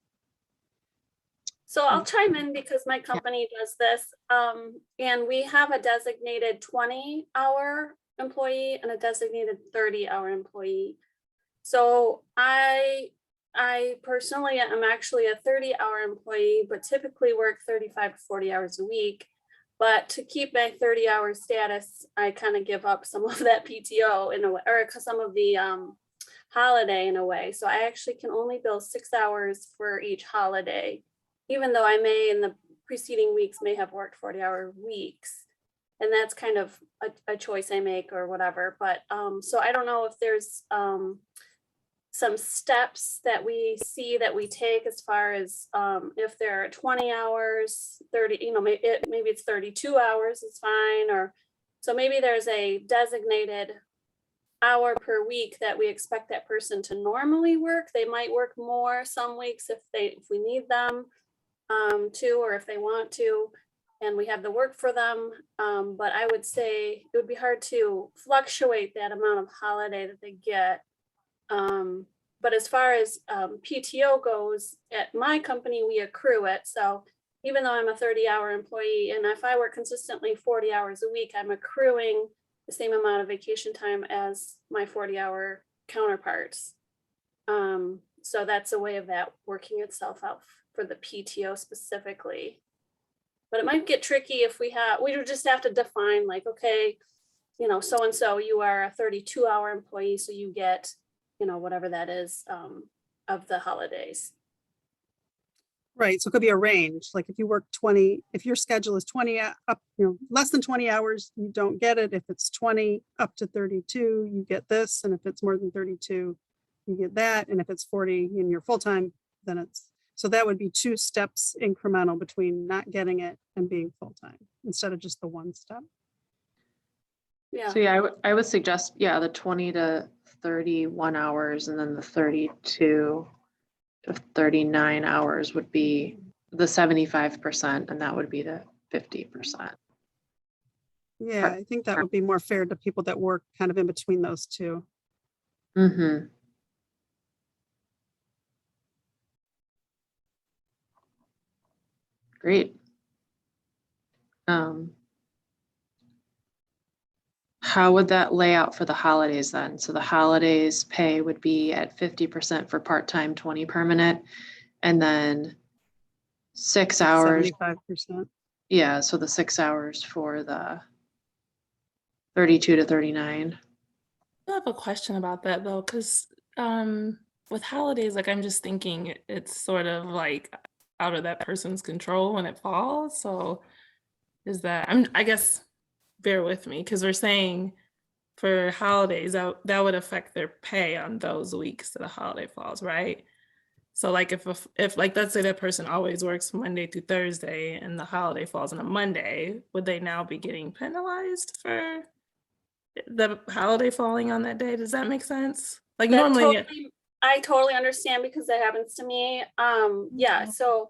H: So I'll chime in because my company does this. And we have a designated 20-hour employee and a designated 30-hour employee. So I personally am actually a 30-hour employee, but typically work 35 to 40 hours a week. But to keep my 30-hour status, I kind of give up some of that PTO in a way, or some of the holiday in a way. So I actually can only bill 6 hours for each holiday, even though I may in the preceding weeks may have worked 40-hour weeks. And that's kind of a choice I make or whatever. But so I don't know if there's some steps that we see that we take as far as if there are 20 hours, 30, maybe it's 32 hours, it's fine. Or so maybe there's a designated hour per week that we expect that person to normally work. They might work more some weeks if we need them to, or if they want to, and we have the work for them. But I would say it would be hard to fluctuate that amount of holiday that they get. But as far as PTO goes, at my company, we accrue it. So even though I'm a 30-hour employee, and if I work consistently 40 hours a week, I'm accruing the same amount of vacation time as my 40-hour counterparts. So that's a way of that working itself out for the PTO specifically. But it might get tricky if we would just have to define like, okay, so-and-so, you are a 32-hour employee, so you get, whatever that is of the holidays.
D: Right. So it could be a range. Like if you work 20, if your schedule is 20 up, less than 20 hours, you don't get it. If it's 20 up to 32, you get this. And if it's more than 32, you get that. And if it's 40 in your full time, then so that would be 2 steps incremental between not getting it and being full time instead of just the 1 step.
H: Yeah.
A: So yeah, I would suggest, the 20 to 31 hours and then the 32 to 39 hours would be the 75%, and that would be the 50%.
D: Yeah, I think that would be more fair to people that work kind of in between those two.
A: Mm-hmm. Great. How would that lay out for the holidays then? So the holidays pay would be at 50% for part-time, 20 permanent, and then 6 hours.
D: 75%.
A: Yeah, so the 6 hours for the 32 to 39.
F: I have a question about that though, because with holidays, like I'm just thinking it's sort of like out of that person's control when it falls. So is that, I guess, bear with me, because we're saying for holidays that would affect their pay on those weeks that a holiday falls, right? So like if like let's say that person always works Monday through Thursday and the holiday falls on a Monday, would they now be getting penalized for the holiday falling on that day? Does that make sense? Like normally
H: I totally understand because that happens to me. Yeah, so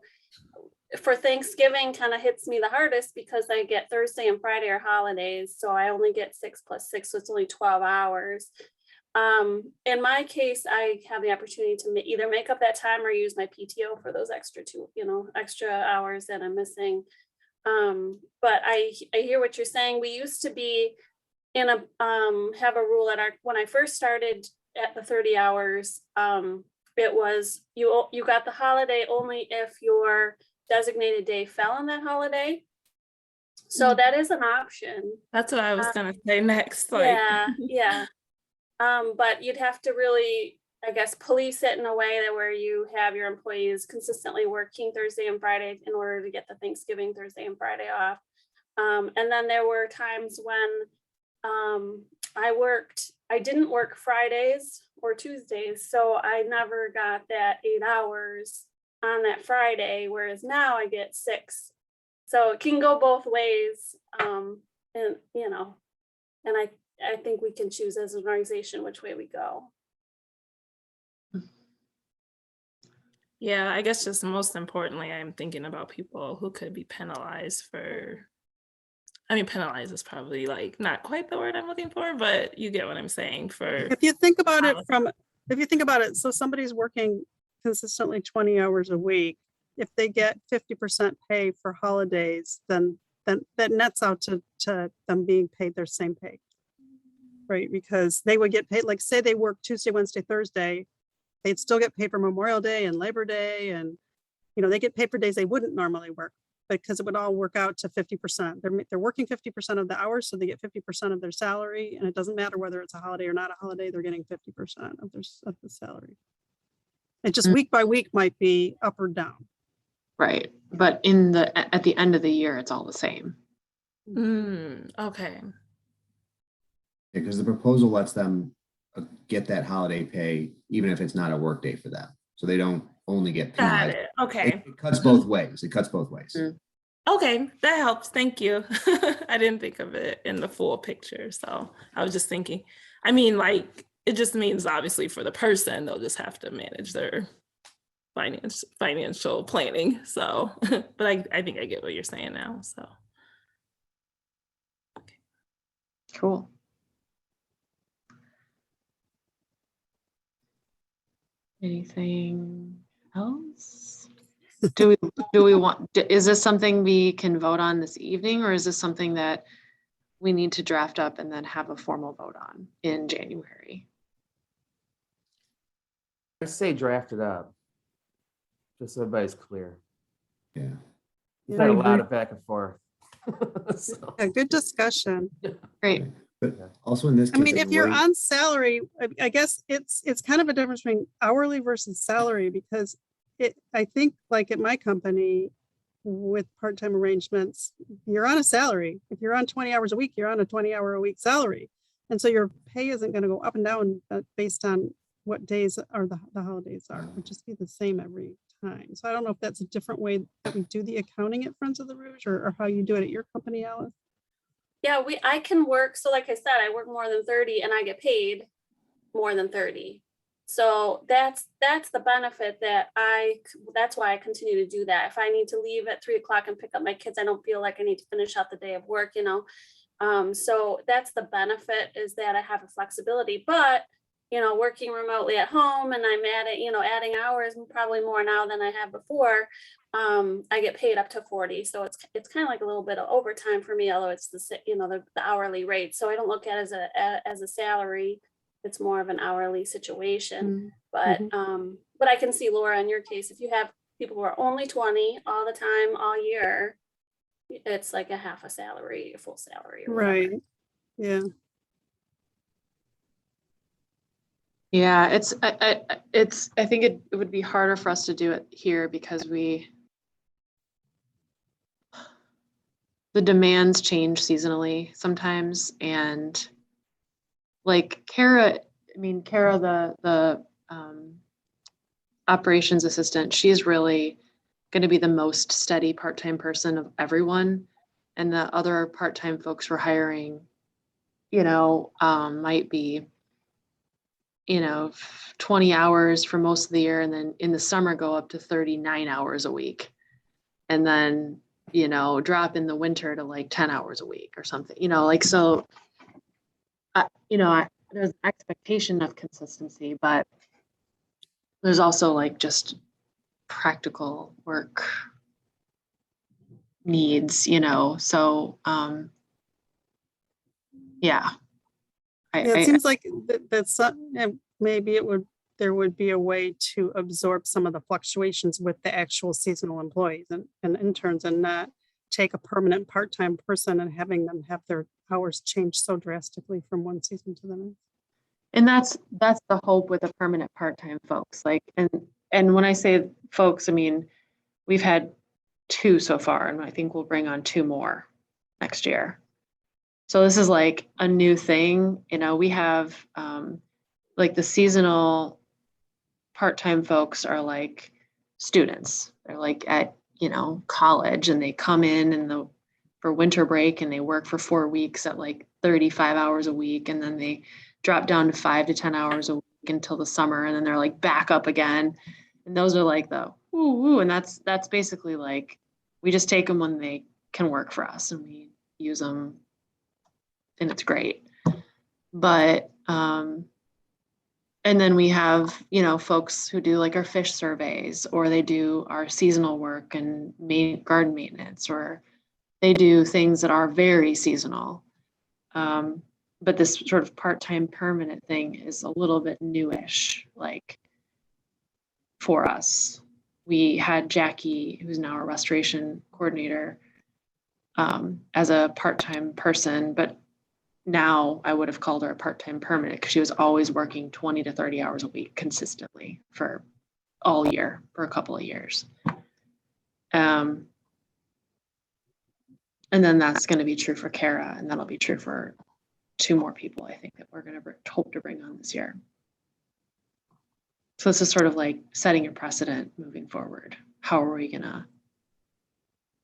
H: for Thanksgiving kind of hits me the hardest because I get Thursday and Friday are holidays. So I only get 6 plus 6, so it's only 12 hours. In my case, I have the opportunity to either make up that time or use my PTO for those extra extra hours that I'm missing. But I hear what you're saying. We used to be in a have a rule when I first started at the 30 hours. It was you got the holiday only if your designated day fell on that holiday. So that is an option.
F: That's what I was gonna say next.
H: Yeah. But you'd have to really I guess, police it in a way that where you have your employees consistently working Thursday and Friday in order to get the Thanksgiving Thursday and Friday off. And then there were times when I didn't work Fridays or Tuesdays, so I never got that 8 hours on that Friday, whereas now I get 6. So it can go both ways. And I think we can choose as an organization which way we go.
F: Yeah, I guess just most importantly, I'm thinking about people who could be penalized for, I mean, penalized is probably like not quite the word I'm looking for, but you get what I'm saying for.
D: If you think about it, so somebody's working consistently 20 hours a week, if they get 50% pay for holidays, then that nets out to them being paid their same pay. Right, because they would get paid, like say they work Tuesday, Wednesday, Thursday, they'd still get paid for Memorial Day and Labor Day, and they get paid for days they wouldn't normally work, because it would all work out to 50%. They're working 50% of the hours, so they get 50% of their salary, and it doesn't matter whether it's a holiday or not a holiday, they're getting 50% of the salary. It just week by week might be up or down.
A: Right, but at the end of the year, it's all the same.
F: Okay.
K: Because the proposal lets them get that holiday pay, even if it's not a work day for them. So they don't only get
F: Got
K: penalized.
F: it. Okay.
K: It cuts both ways.
F: Okay, that helps. Thank you. I didn't think of it in the full picture. So I was just thinking, I mean, like, it just means obviously for the person, they'll just have to manage their financial planning. So, but I think I get what you're saying now. So.
A: Cool. Anything else? Do we want, is this something we can vote on this evening, or is this something that we need to draft up and then have a formal vote on in January?
L: I say draft it up, just so everybody's clear.
K: Yeah.
L: We've had a lot of back and forth.
D: So. Yeah, good discussion.
A: Great.
K: But also in this case,
D: I mean, if you're on salary, I guess it's kind of a difference between hourly versus salary, because I think like at my company with part-time arrangements, you're on a salary. If you're on 20 hours a week, you're on a 20-hour-a-week salary. And so your pay isn't going to go up and down based on what days are the holidays are. It would just be the same every time. So I don't know if that's a different way that we do the accounting at Friends of the Rouge, or how you do it at your company, Alice.
H: Yeah, I can work. So like I said, I work more than 30 and I get paid more than 30. So that's the benefit that's why I continue to do that. If I need to leave at 3 o'clock and pick up my kids, I don't feel like I need to finish out the day of work, So that's the benefit, is that I have a flexibility, but working remotely at home, and I'm adding hours probably more now than I have before. I get paid up to 40. So it's kind of like a little bit of overtime for me, although it's the hourly rate. So I don't look at it as a salary. It's more of an hourly situation. Mm-hmm. But I can see, Laura, in your case, if you have people who are only 20 all the time, all year, it's like a half a salary, a full salary.
D: Right. Yeah.
A: Yeah, I think it would be harder for us to do it here because the demands change seasonally sometimes, and like Kara, the operations assistant, she's really going to be the most steady part-time person of everyone, and the other part-time folks we're hiring, might be 20 hours for most of the year, and then in the summer go up to 39 hours a week, and then drop in the winter to like 10 hours a week or something, so there's expectation of consistency, but there's also like just practical work needs, so yeah.
D: It seems like that's maybe there would be a way to absorb some of the fluctuations with the actual seasonal employees and interns, and not take a permanent part-time person and having them have their hours change so drastically from one season to the next.
A: And that's the hope with the permanent part-time folks. Like, and when I say folks, I mean, we've had 2 so far, and I think we'll bring on 2 more next year. So this is like a new thing. You know, we have like the seasonal part-time folks are like students. They're like at, you know, college, and they come in for winter break, and they work for 4 weeks at like 35 hours a week, and then they drop down to 5 to 10 hours a week until the summer, and then they're like back up again. And those are like the woo, and that's basically like we just take them when they can work for us, and we use them, and it's great. But and then we have, you know, folks who do like our fish surveys, or they do our seasonal work and garden maintenance, or they do things that are very seasonal. But this sort of part-time permanent thing is a little bit newish, like for us. We had Jackie, who's now a restoration coordinator, as a part-time person, but now I would have called her a part-time permanent because she was always working 20 to 30 hours a week consistently for all year, for a couple of years. And then that's going to be true for Kara, and that'll be true for 2 more people, I think, that we're going to hope to bring on this year. So this is sort of like setting a precedent moving forward. How are we going to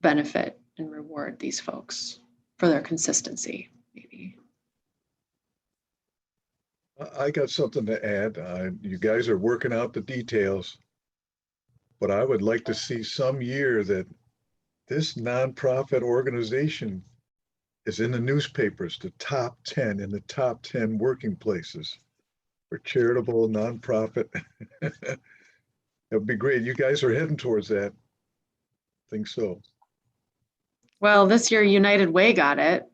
A: benefit and reward these folks for their consistency, maybe?
M: I got something to add. You guys are working out the details, but I would like to see some year that this nonprofit organization is in the newspapers, the top 10 in the top 10 working places for charitable nonprofit. That would be great. You guys are heading towards that. I think so.
A: Well, this year United Way got it.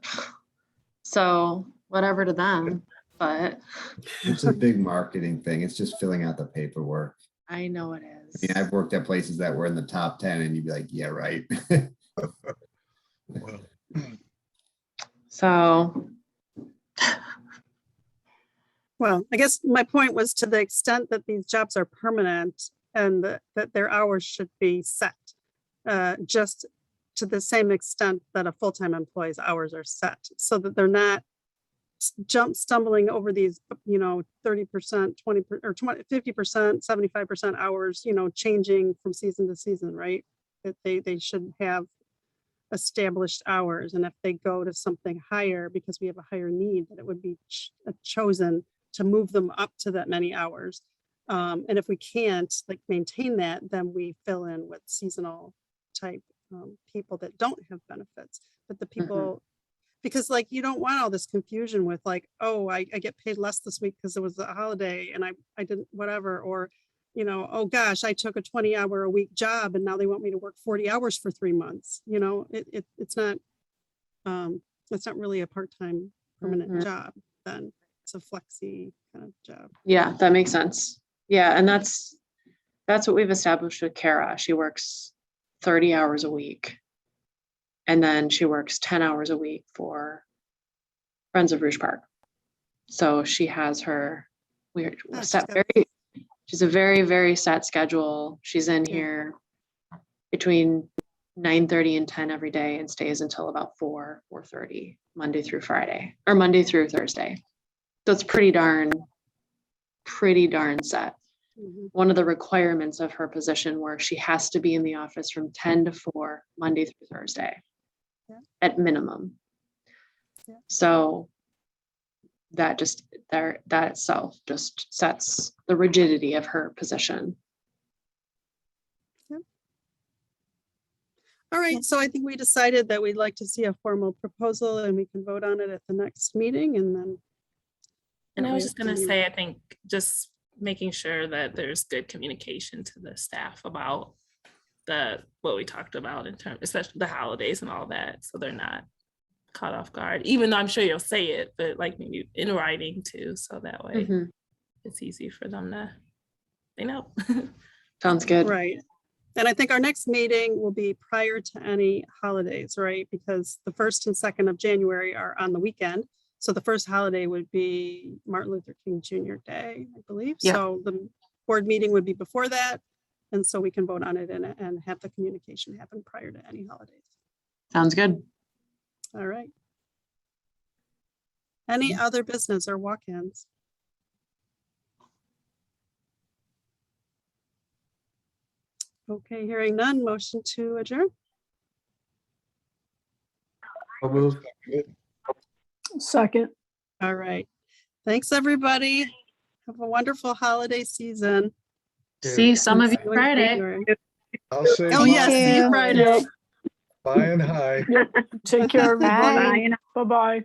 A: So whatever to them, but
K: It's a big marketing thing. It's just filling out the paperwork.
A: I know it
K: I
A: is.
K: mean, I've worked at places that were in the top 10 and you'd be like, yeah, right.
M: Well,
A: So
D: Well, I guess my point was to the extent that these jobs are permanent and that their hours should be set, just to the same extent that a full-time employee's hours are set, so that they're not stumbling over these, 30%, 20 or 20, 50%, 75% hours, changing from season to season, right? That they should have established hours. And if they go to something higher because we have a higher need, that it would be chosen to move them up to that many hours. And if we can't maintain that, then we fill in with seasonal type people that don't have benefits. But the people, because you don't want all this confusion with oh, I get paid less this week because it was a holiday and I didn't whatever, or oh gosh, I took a 20-hour a week job and now they want me to work 40 hours for 3 months. It's not really a part-time permanent job then. It's a flexi kind of job.
A: yeah, that makes sense. Yeah, and that's what we've established with Kara. She works 30 hours a week. And then she works 10 hours a week for Friends of Rouge Park. So she has her, she's a very, very set schedule. She's in here between 9:30 and 10 every day and stays until about 4:30, Monday through Friday, or Monday through Thursday. So it's pretty darn set. One of the requirements of her position where she has to be in the office from 10 to 4, Monday through Thursday. At minimum. So that itself just sets the rigidity of her position.
D: All right, so I think we decided that we'd like to see a formal proposal and we can vote on it at the next meeting, and then.
F: And I was just going to say, I think just making sure that there's good communication to the staff about what we talked about in terms, especially the holidays and all that, so they're not caught off guard, even though I'm sure you'll say it, but maybe in writing too, so that way it's easy for them to, know.
A: Sounds good.
D: Right. And I think our next meeting will be prior to any holidays, right? Because the 1st and 2nd of January are on the weekend. So the first holiday would be Martin Luther King Jr. Day, I believe.
A: Yep.
D: So the board meeting would be before that. And so we can vote on it and have the communication happen prior to any holidays.
A: Sounds good.
D: All right. Any other business or walk-ins? Okay, hearing none, motion to adjourn.
L: I'll move.
B: Second.
D: All right. Thanks, everybody. Have a wonderful holiday season.
A: See some of you
D: See in
A: Friday.
D: January.
M: I'll say
D: Oh, yeah, see you
J: you.
D: Friday.
B: Yep.
M: bye and hi.
B: Take care, everybody.
J: Bye.
B: Bye-bye.